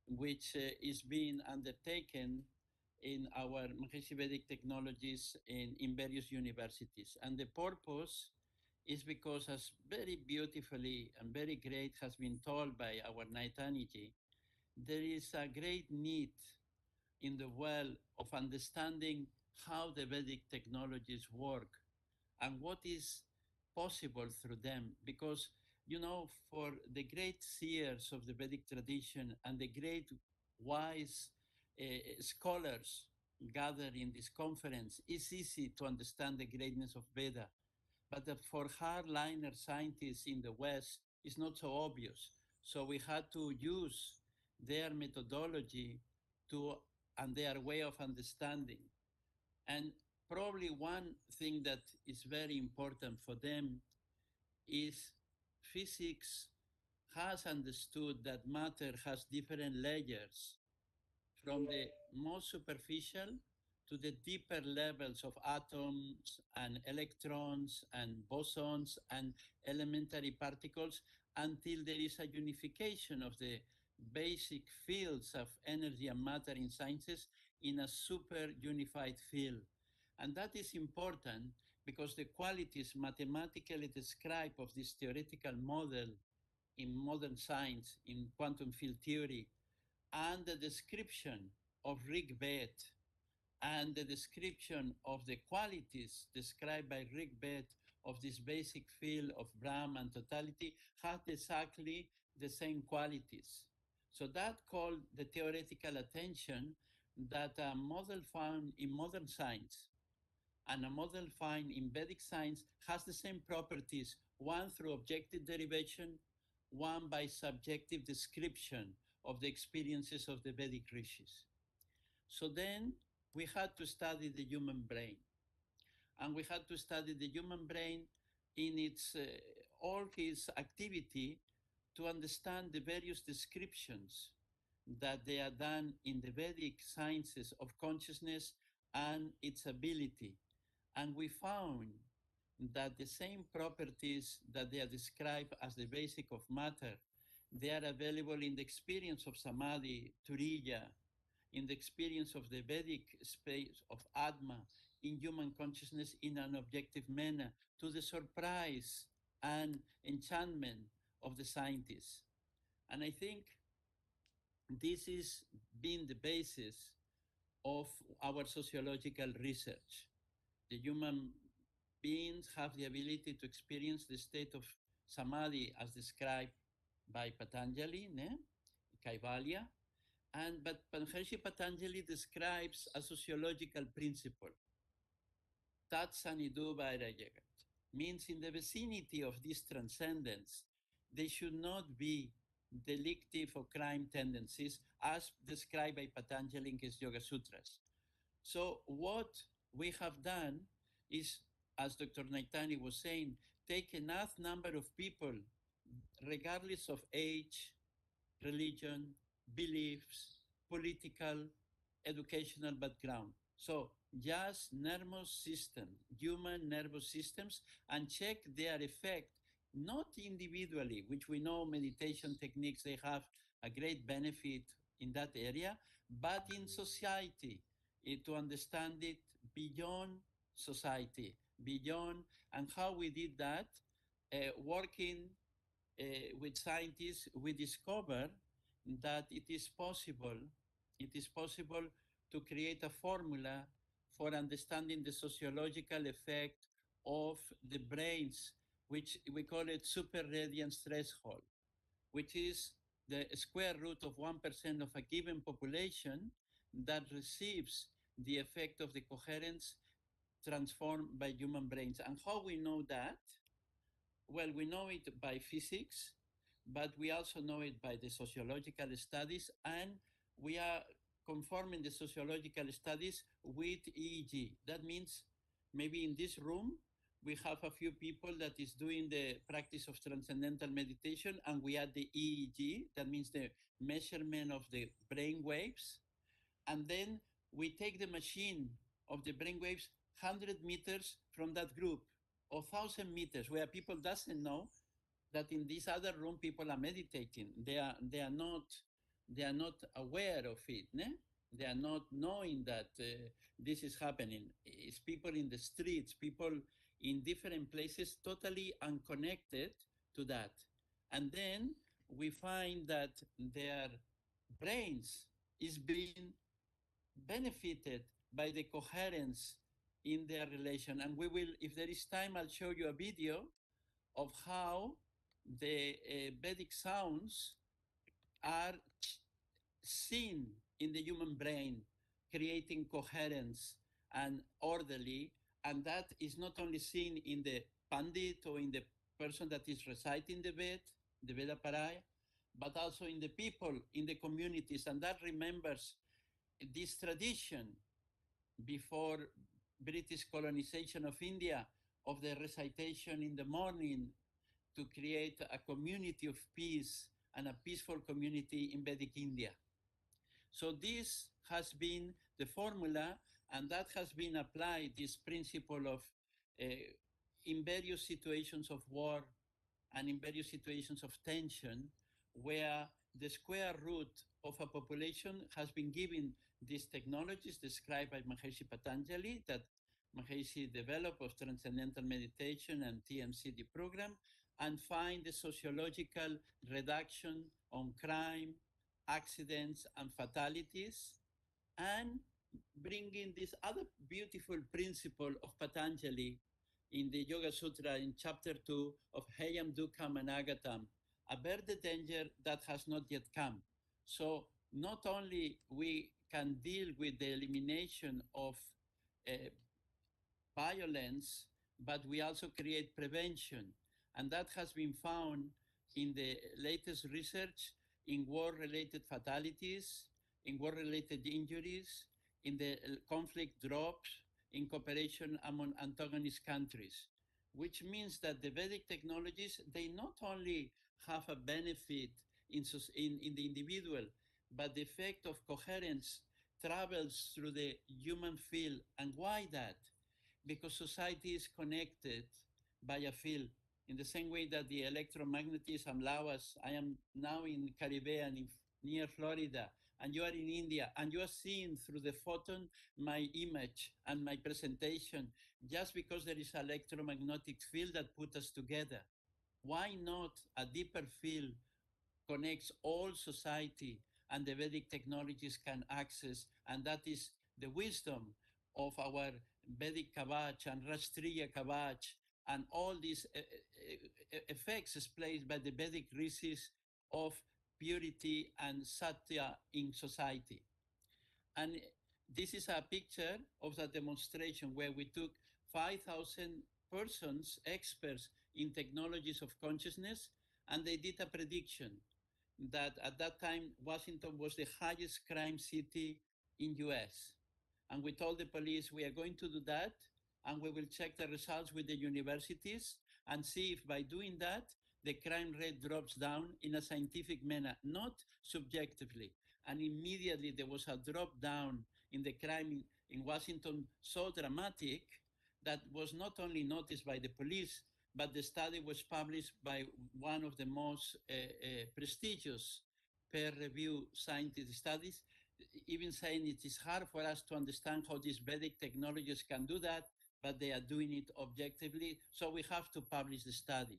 F: which is being undertaken in our Maharishi Vedic technologies in various universities. And the purpose is because, as very beautifully and very great has been told by our Naitaniji, there is a great need in the well of understanding how the Vedic technologies work and what is possible through them, because, you know, for the great seers of the Vedic tradition and the great wise scholars gathered in this conference, it's easy to understand the greatness of Veda. But for hardliner scientists in the West, it's not so obvious. So we had to use their methodology to and their way of understanding. And probably one thing that is very important for them is physics has understood that matter has different layers, from the most superficial to the deeper levels of atoms and electrons and bosons and elementary particles, until there is a unification of the basic fields of energy and matter in sciences in a super unified field. And that is important because the qualities mathematically described of this theoretical model in modern science, in quantum field theory, and the description of Rig Ved and the description of the qualities described by Rig Ved of this basic field of Brahm and totality had exactly the same qualities. So that called the theoretical attention that a model found in modern science and a model found in Vedic science has the same properties, one through objective derivation, one by subjective description of the experiences of the Vedic rishis. So then we had to study the human brain, and we had to study the human brain in its all its activity to understand the various descriptions that they are done in the Vedic sciences of consciousness and its ability. And we found that the same properties that they are described as the basic of matter, they are available in the experience of samadhi, turiya, in the experience of the Vedic space of Atma, in human consciousness in an objective manner, to the surprise and enchantment of the scientists. And I think this is been the basis of our sociological research. The human beings have the ability to experience the state of samadhi as described by Patanjali, Kaivalya, but Maharishi Patanjali describes a sociological principle. Tat Sanidu Vairajagat means in the vicinity of this transcendence, they should not be delictive or crime tendencies as described by Patanjali in his Yoga Sutras. So what we have done is, as Dr. Naitani was saying, take enough number of people, regardless of age, religion, beliefs, political, educational background. So just nervous system, human nervous systems, and check their effect, not individually, which we know meditation techniques, they have a great benefit in that area, but in society, to understand it beyond society, beyond, and how we did that, working with scientists, we discovered that it is possible to create a formula for understanding the sociological effect of the brains, which we call it super radiance threshold, which is the square root of 1% of a given population that receives the effect of the coherence transformed by human brains. And how we know that? Well, we know it by physics, but we also know it by the sociological studies, and we are conforming the sociological studies with EEG. That means maybe in this room, we have a few people that is doing the practice of transcendental meditation, and we add the EEG, that means the measurement of the brain waves. And then we take the machine of the brain waves 100 meters from that group, or 1,000 meters, where people doesn't know that in this other room people are meditating. They are not aware of it. They are not knowing that this is happening. It's people in the streets, people in different places, totally unconnected to that. And then we find that their brains is being benefited by the coherence in their relation. And we will, if there is time, I'll show you a video of how the Vedic sounds are seen in the human brain, creating coherence and orderly. And that is not only seen in the Pandit or in the person that is reciting the Veda Paraya, but also in the people, in the communities. And that remembers this tradition before British colonization of India of the recitation in the morning to create a community of peace and a peaceful community in Vedic India. So this has been the formula, and that has been applied, this principle of in various situations of war and in various situations of tension, where the square root of a population has been given these technologies described by Maharishi Patanjali that Maharishi developed of transcendental meditation and TMCD program, and find the sociological reduction on crime, accidents, and fatalities, and bringing this other beautiful principle of Patanjali in the Yoga Sutra in chapter 2 of Heyam Dukkham Anagatam, avert the danger that has not yet come. So not only we can deal with the elimination of violence, but we also create prevention. And that has been found in the latest research in war-related fatalities, in war-related injuries, in the conflict drops, in cooperation among antagonist countries, which means that the Vedic technologies, they not only have a benefit in the individual, but the effect of coherence travels through the human field. And why that? Because society is connected by a field in the same way that the electromagnetism allows us. I am now in Caribbean, near Florida, and you are in India, and you are seeing through the photon my image and my presentation, just because there is an electromagnetic field that put us together. Why not a deeper field connects all society and the Vedic technologies can access, and that is the wisdom of our Vedic Kavach and Rastriya Kavach and all these effects displayed by the Vedic rishis of purity and satya in society. And this is a picture of the demonstration where we took 5,000 persons, experts in technologies of consciousness, and they did a prediction that at that time Washington was the highest crime city in US. And we told the police, we are going to do that, and we will check the results with the universities and see if by doing that, the crime rate drops down in a scientific manner, not subjectively. And immediately there was a drop down in the crime in Washington so dramatic that was not only noticed by the police, but the study was published by one of the most prestigious peer-reviewed scientific studies, even saying it is hard for us to understand how these Vedic technologies can do that, but they are doing it objectively, so we have to publish the study.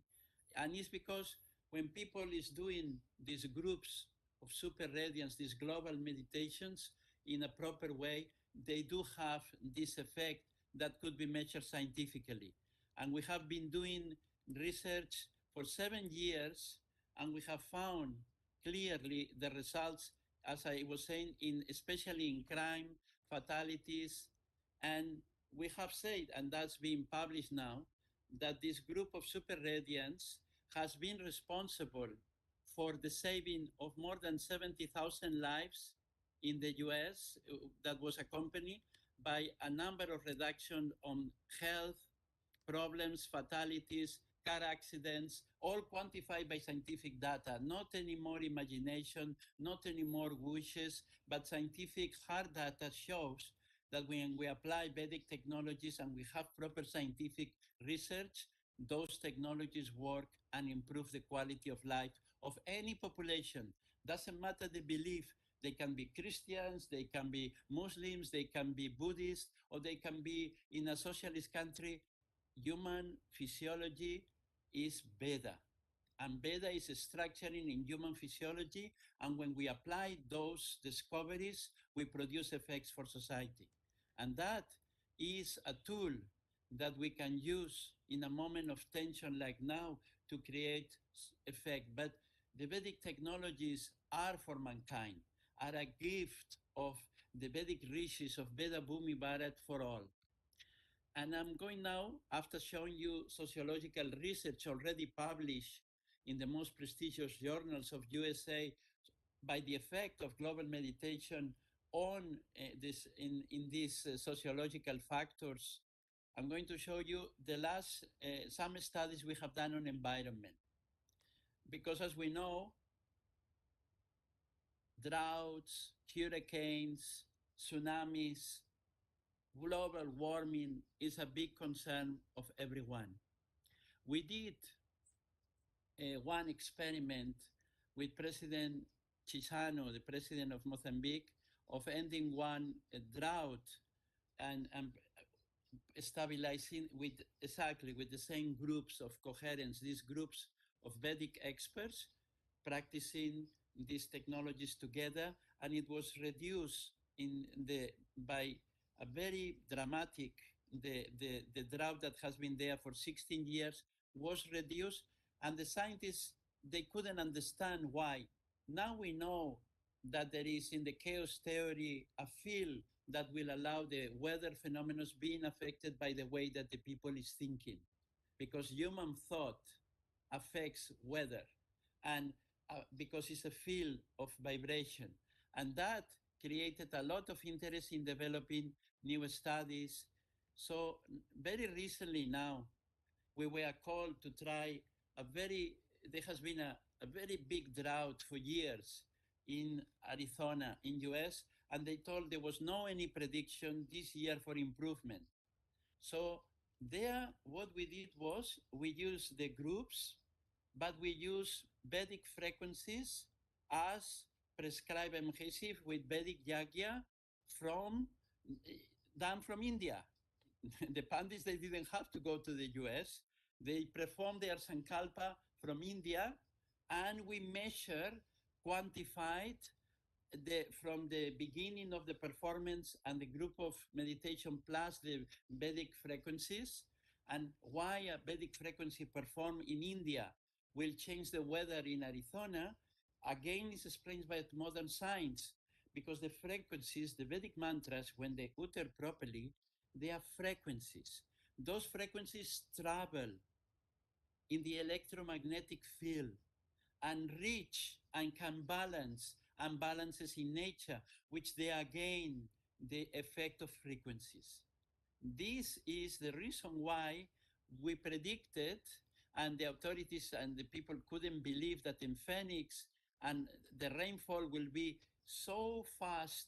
F: And it's because when people is doing these groups of super radiance, these global meditations in a proper way, they do have this effect that could be measured scientifically. And we have been doing research for 7 years, and we have found clearly the results, as I was saying, especially in crime, fatalities, and we have said, and that's being published now, that this group of super radiants has been responsible for the saving of more than 70,000 lives in the US that was accompanied by a number of reduction on health problems, fatalities, car accidents, all quantified by scientific data, not anymore imagination, not anymore wishes, but scientific hard data shows that when we apply Vedic technologies and we have proper scientific research, those technologies work and improve the quality of life of any population. Doesn't matter the belief. They can be Christians, they can be Muslims, they can be Buddhists, or they can be in a socialist country. Human physiology is Veda. And Veda is structuring in human physiology. And when we apply those discoveries, we produce effects for society. And that is a tool that we can use in a moment of tension like now to create effect. But the Vedic technologies are for mankind, are a gift of the Vedic rishis of Veda Bhumi Bharat for all. And I'm going now, after showing you sociological research already published in the most prestigious journals of USA by the effect of global meditation on these sociological factors, I'm going to show you the last some studies we have done on environment. Because as we know, droughts, hurricanes, tsunamis, global warming is a big concern of everyone. We did one experiment with President Chissano, the president of Mozambique, of ending one drought and stabilizing with exactly with the same groups of coherence, these groups of Vedic experts practicing these technologies together, and it was reduced by a very dramatic the drought that has been there for 16 years was reduced, and the scientists they couldn't understand why. Now we know that there is in the chaos theory a field that will allow the weather phenomena being affected by the way that the people is thinking, because human thought affects weather, and because it's a field of vibration, and that created a lot of interest in developing new studies. So very recently now, we were called to try there has been a very big drought for years in Arizona, in US, and they told there was no any prediction this year for improvement. So there, what we did was we used the groups, but we use Vedic frequencies as prescribed MHSIF with Vedic Yagya from done from India. The Pandits, they didn't have to go to the US. They performed their Sankalpa from India, and we measured, quantified from the beginning of the performance and the group of meditation plus the Vedic frequencies, and why a Vedic frequency performed in India will change the weather in Arizona, again is explained by modern science, because the frequencies, the Vedic mantras, when they utter properly, they are frequencies. Those frequencies travel in the electromagnetic field and reach and can balance imbalances in nature, which they are again the effect of frequencies. This is the reason why we predicted, and the authorities and the people couldn't believe that in Phoenix and the rainfall will be so fast,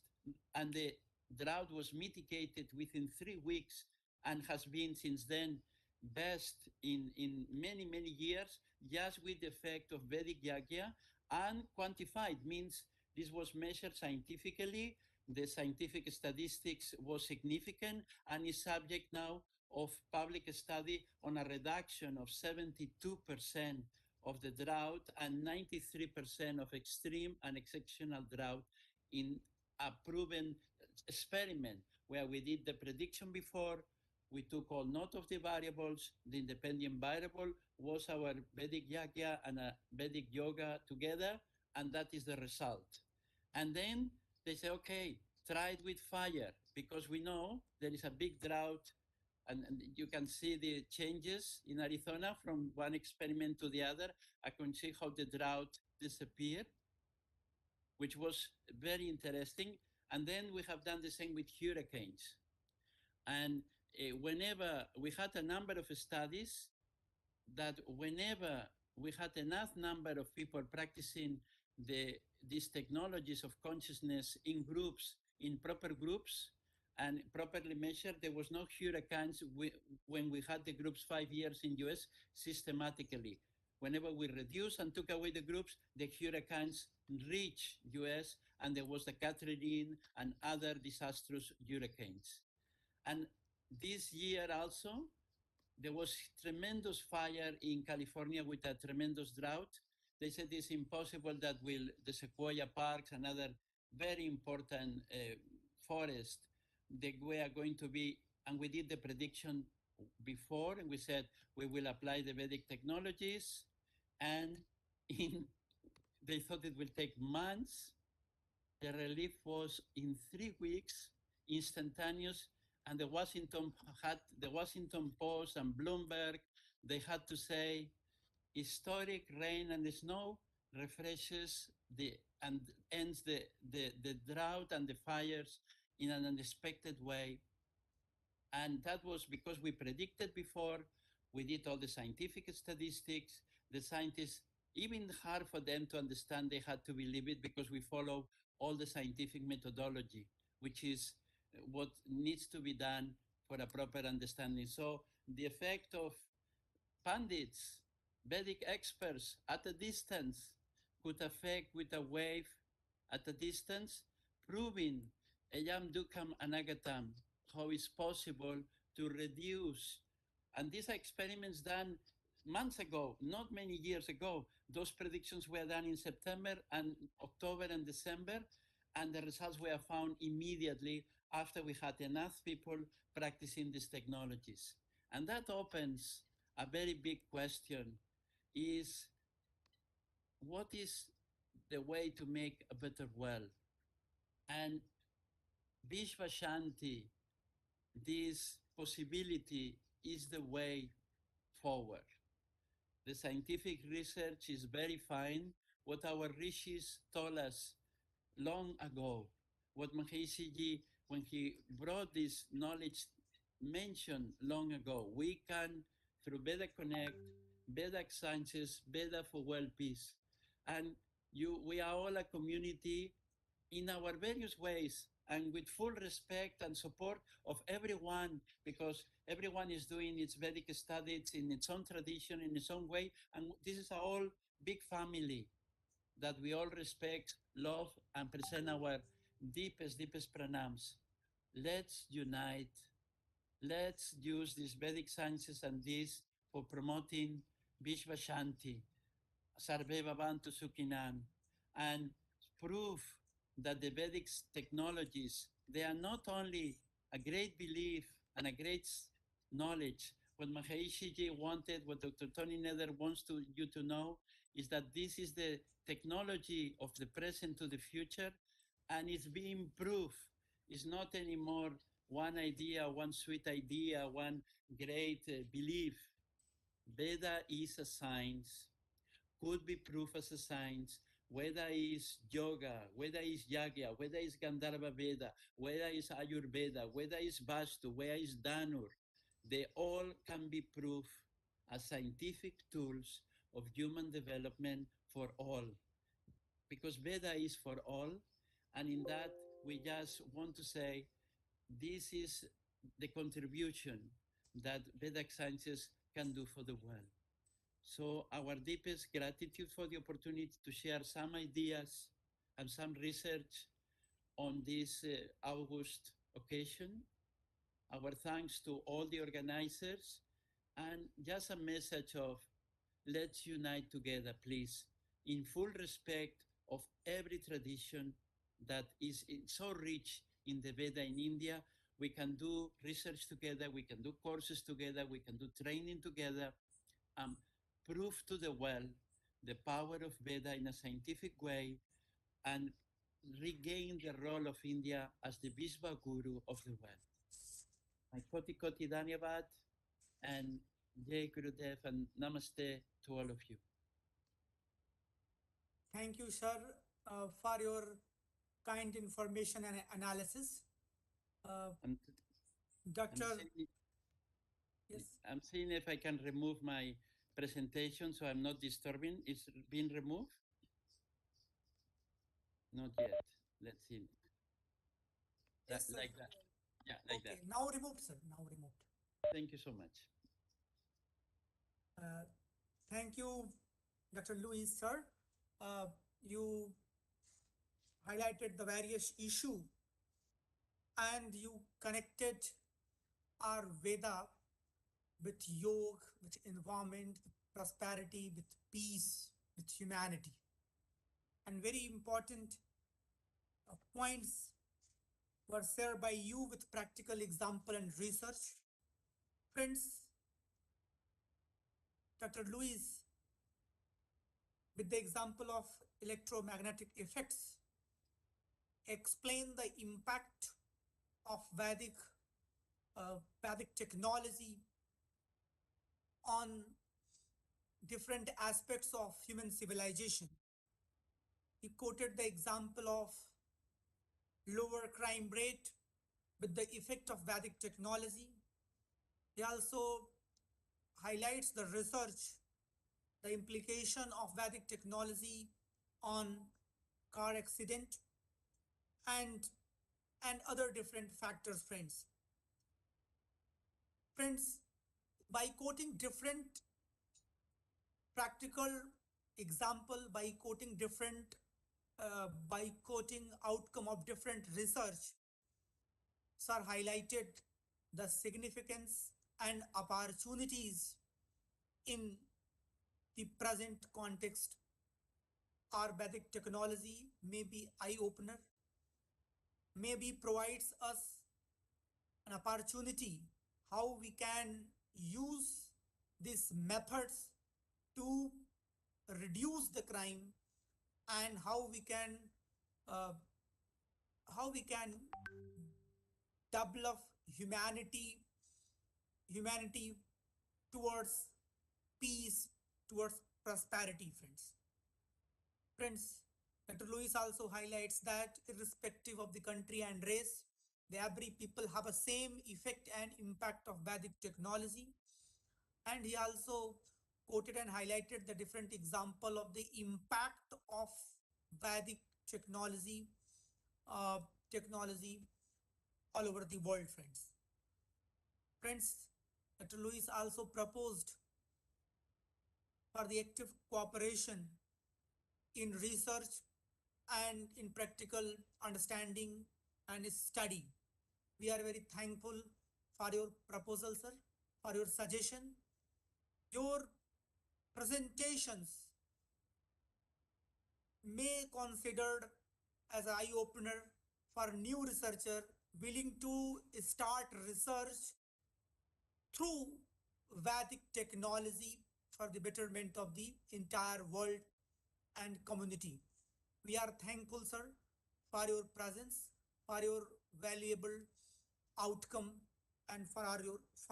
F: and the drought was mitigated within 3 weeks and has been since then best in many, many years, just with the effect of Vedic Yagya, and quantified means this was measured scientifically. The scientific statistics was significant and is subject now of public study on a reduction of 72% of the drought and 93% of extreme and exceptional drought in a proven experiment where we did the prediction before. We took all note of the variables. The independent variable was our Vedic Yagya and a Vedic Yoga together, and that is the result. And then they say, okay, try it with fire, because we know there is a big drought, and you can see the changes in Arizona from one experiment to the other. I can see how the drought disappeared, which was very interesting. And then we have done the same with hurricanes. And whenever we had a number of studies that whenever we had enough number of people practicing these technologies of consciousness in groups, in proper groups, and properly measured, there was no hurricanes when we had the groups 5 years in US systematically. Whenever we reduced and took away the groups, the hurricanes reached US, and there was the Catherine and other disastrous hurricanes. And this year also, there was tremendous fire in California with a tremendous drought. They said it's impossible that the Sequoia Parks and other very important forests, they were going to be, and we did the prediction before, and we said we will apply the Vedic technologies, and they thought it will take months. The relief was in 3 weeks, instantaneous, and the Washington Post and Bloomberg, they had to say historic rain and the snow refreshes and ends the drought and the fires in an unexpected way. And that was because we predicted before, we did all the scientific statistics, the scientists, even hard for them to understand, they had to believe it because we follow all the scientific methodology, which is what needs to be done for a proper understanding. So the effect of pundits, Vedic experts at a distance could affect with a wave at a distance, proving Ayam Dukam Anagatam, how it's possible to reduce. And these experiments done months ago, not many years ago. Those predictions were done in September and October and December, and the results were found immediately after we had enough people practicing these technologies. And that opens a very big question, is what is the way to make a better world? And Vishva Shanti, this possibility, is the way forward. The scientific research is verifying what our rishis told us long ago, what Maheshiji, when he brought this knowledge, mentioned long ago. We can, through Veda Connect, Veda Sciences, Veda for World Peace, and we are all a community in our various ways and with full respect and support of everyone, because everyone is doing its Vedic studies in its own tradition, in its own way, and this is a whole big family that we all respect, love, and present our deepest pranams. Let's unite. Let's use these Vedic sciences and this for promoting Vishva Shanti, Sarve Bhavantu Sukhinan, and prove that the Vedic technologies, they are not only a great belief and a great knowledge. What Maheshiji wanted, what Dr. Tony Nether wants you to know, is that this is the technology of the present to the future, and it's being proved. It's not anymore one idea, one sweet idea, one great belief. Veda is a science, could be proved as a science, whether it's yoga, whether it's yagya, whether it's Gandharva Veda, whether it's Ayurveda, whether it's Vastu, whether it's Dhanur, they all can be proved as scientific tools of human development for all. Because Veda is for all, and in that we just want to say this is the contribution that Vedic sciences can do for the world. So our deepest gratitude for the opportunity to share some ideas and some research on this August occasion. Our thanks to all the organizers, and just a message of let's unite together, please, in full respect of every tradition that is so rich in the Veda in India. We can do research together, we can do courses together, we can do training together, prove to the world the power of Veda in a scientific way, and regain the role of India as the Vishva Guru of the world. My Koti Koti Dhanyavad, and Jai Gurudev, and Namaste to all of you.
A: Thank you, sir, for your kind information and analysis. Dr. Yes.
F: I'm seeing if I can remove my presentation so I'm not disturbing. It's been removed? Not yet. Let's see.
A: Yes, sir.
F: Like that. Yeah, like
A: Okay,
F: that.
A: now removed, sir. Now removed.
F: Thank you so much.
A: Thank you, Dr. Louis, sir. You highlighted the various issue and you connected our Veda with yoga, with environment, with prosperity, with peace, with humanity. And very important points were shared by you with practical example and research. Friends, Dr. Lewis, with the example of electromagnetic effects, explain the impact of Vedic technology on different aspects of human civilization. He quoted the example of lower crime rate with the effect of Vedic technology. He also highlights the research, the implication of Vedic technology on car accident and other different factors, friends. Friends, by quoting different practical example, by quoting outcome of different research, sir highlighted the significance and opportunities in the present context. Our Vedic technology may be eye-opener, maybe provides us an opportunity how we can use these methods to reduce the crime, and how we can develop humanity towards peace, towards prosperity, friends. Friends, Dr. Lewis also highlights that irrespective of the country and race, every people have a same effect and impact of Vedic technology. And he also quoted and highlighted the different example of the impact of Vedic technology all over the world, friends. Friends, Dr. Lewis also proposed for the active cooperation in research and in practical understanding and study. We are very thankful for your proposal, sir, for your suggestion. Your presentations may considered as an eye-opener for new researcher willing to start research through Vedic technology for the betterment of the entire world and community. We are thankful, sir, for your presence, for your valuable outcome, and for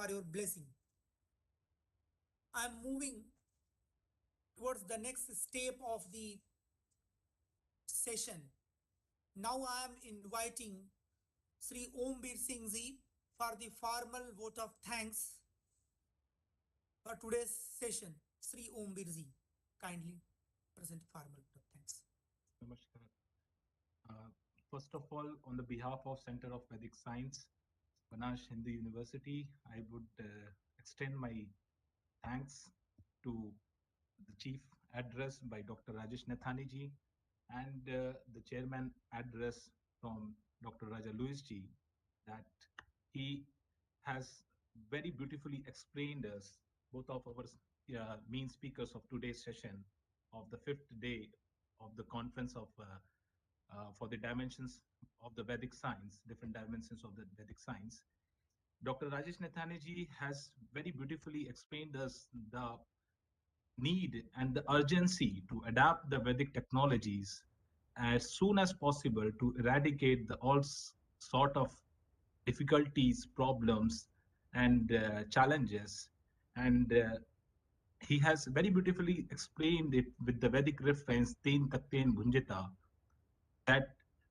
A: your blessing. I am moving towards the next step of the session. Now I am inviting Sri Ombir Singh Ji for the formal vote of thanks for today's session. Sri Ombir Ji, kindly present formal vote of thanks.
G: Namaskar. First of all, on the behalf of Center of Vedic Science, Banaras Hindu University, I would extend my thanks to the chief address by Dr. Rajesh Nathani ji and the chairman address from Dr. Raja Lewis ji, that he has very beautifully explained us, both of our main speakers of today's session of the 5th day of the conference of for the dimensions of the Vedic science, different dimensions of the Vedic science. Dr. Rajesh Nathani ji has very beautifully explained us the need and the urgency to adapt the Vedic technologies as soon as possible to eradicate the all sort of difficulties, problems, and challenges. And he has very beautifully explained it with the Vedic reference, Ten Takten Bhunjita, that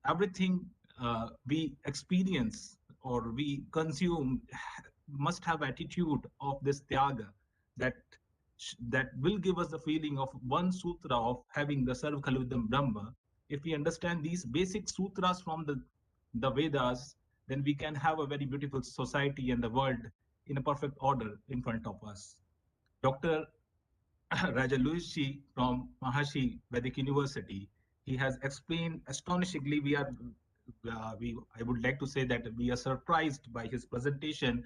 G: everything we experience or we consume must have attitude of this tyaga, that will give us the feeling of one sutra of having the Sarv Khalvidam Brahma. If we understand these basic sutras from the Vedas, then we can have a very beautiful society and the world in a perfect order in front of us. Dr. Raja Lewis ji from Maharishi Vedic University, he has explained astonishingly. I would like to say that we are surprised by his presentation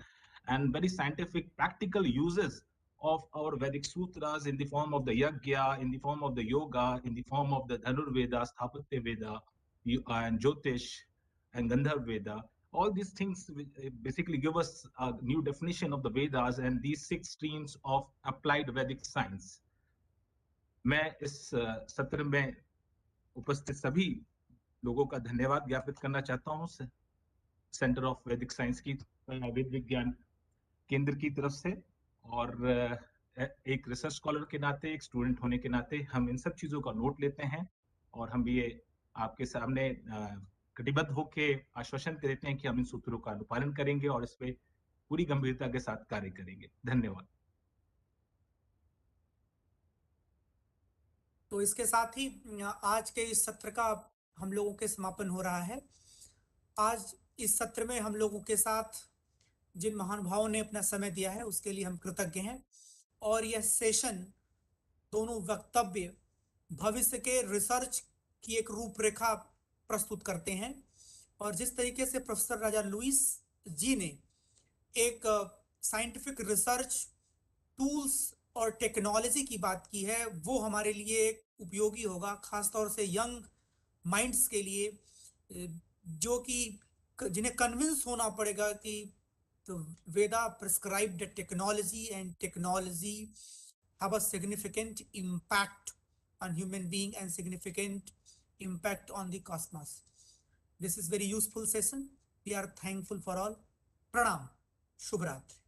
G: and very scientific, practical uses of our Vedic sutras in the form of the Yagya, in the form of the Yoga, in the form of the Dhanur Veda, Sthapatya Veda, and Jyotish and Gandharv Veda. All these things basically give us a new definition of the Vedas and these 6 streams of applied Vedic science. मैं इस सत्र में उपस्थित सभी लोगों का धन्यवाद ज्ञापित करना चाहता हूँ सेंटर ऑफ वैदिक साइंस की वेद विज्ञान केंद्र की तरफ से, और एक रिसर्च स्कॉलर के नाते, एक स्टूडेंट होने के नाते हम इन सब चीज़ों का नोट लेते हैं और हम ये आपके सामने कटिबद्ध होकर आश्वासन देते हैं कि हम इन सूत्रों का अनुपालन करेंगे और इस पे पूरी गंभीरता के साथ कार्य करेंगे। धन्यवाद।
A: तो इसके साथ ही आज के इस सत्र का हम लोगों के समापन हो रहा है। आज इस सत्र में हम लोगों के साथ जिन महानुभावों ने अपना समय दिया है उसके लिए हम कृतज्ञ हैं, और यह सेशन दोनों वक्तव्य भविष्य के रिसर्च की एक रूपरेखा प्रस्तुत करते हैं। और जिस तरीके से प्रोफेसर राजा लुइस जी ने एक साइंटिफिक रिसर्च टूल्स और टेक्नोलॉजी की बात की है, वो हमारे लिए उपयोगी होगा, खासतौर से यंग माइंड्स के लिए, जो कि जिन्हें कन्विंस होना पड़ेगा कि Veda prescribed technology and technology have a significant impact on human being and significant impact on the cosmos. This is very useful session. We are thankful for all. Pranam. Shubh Ratri.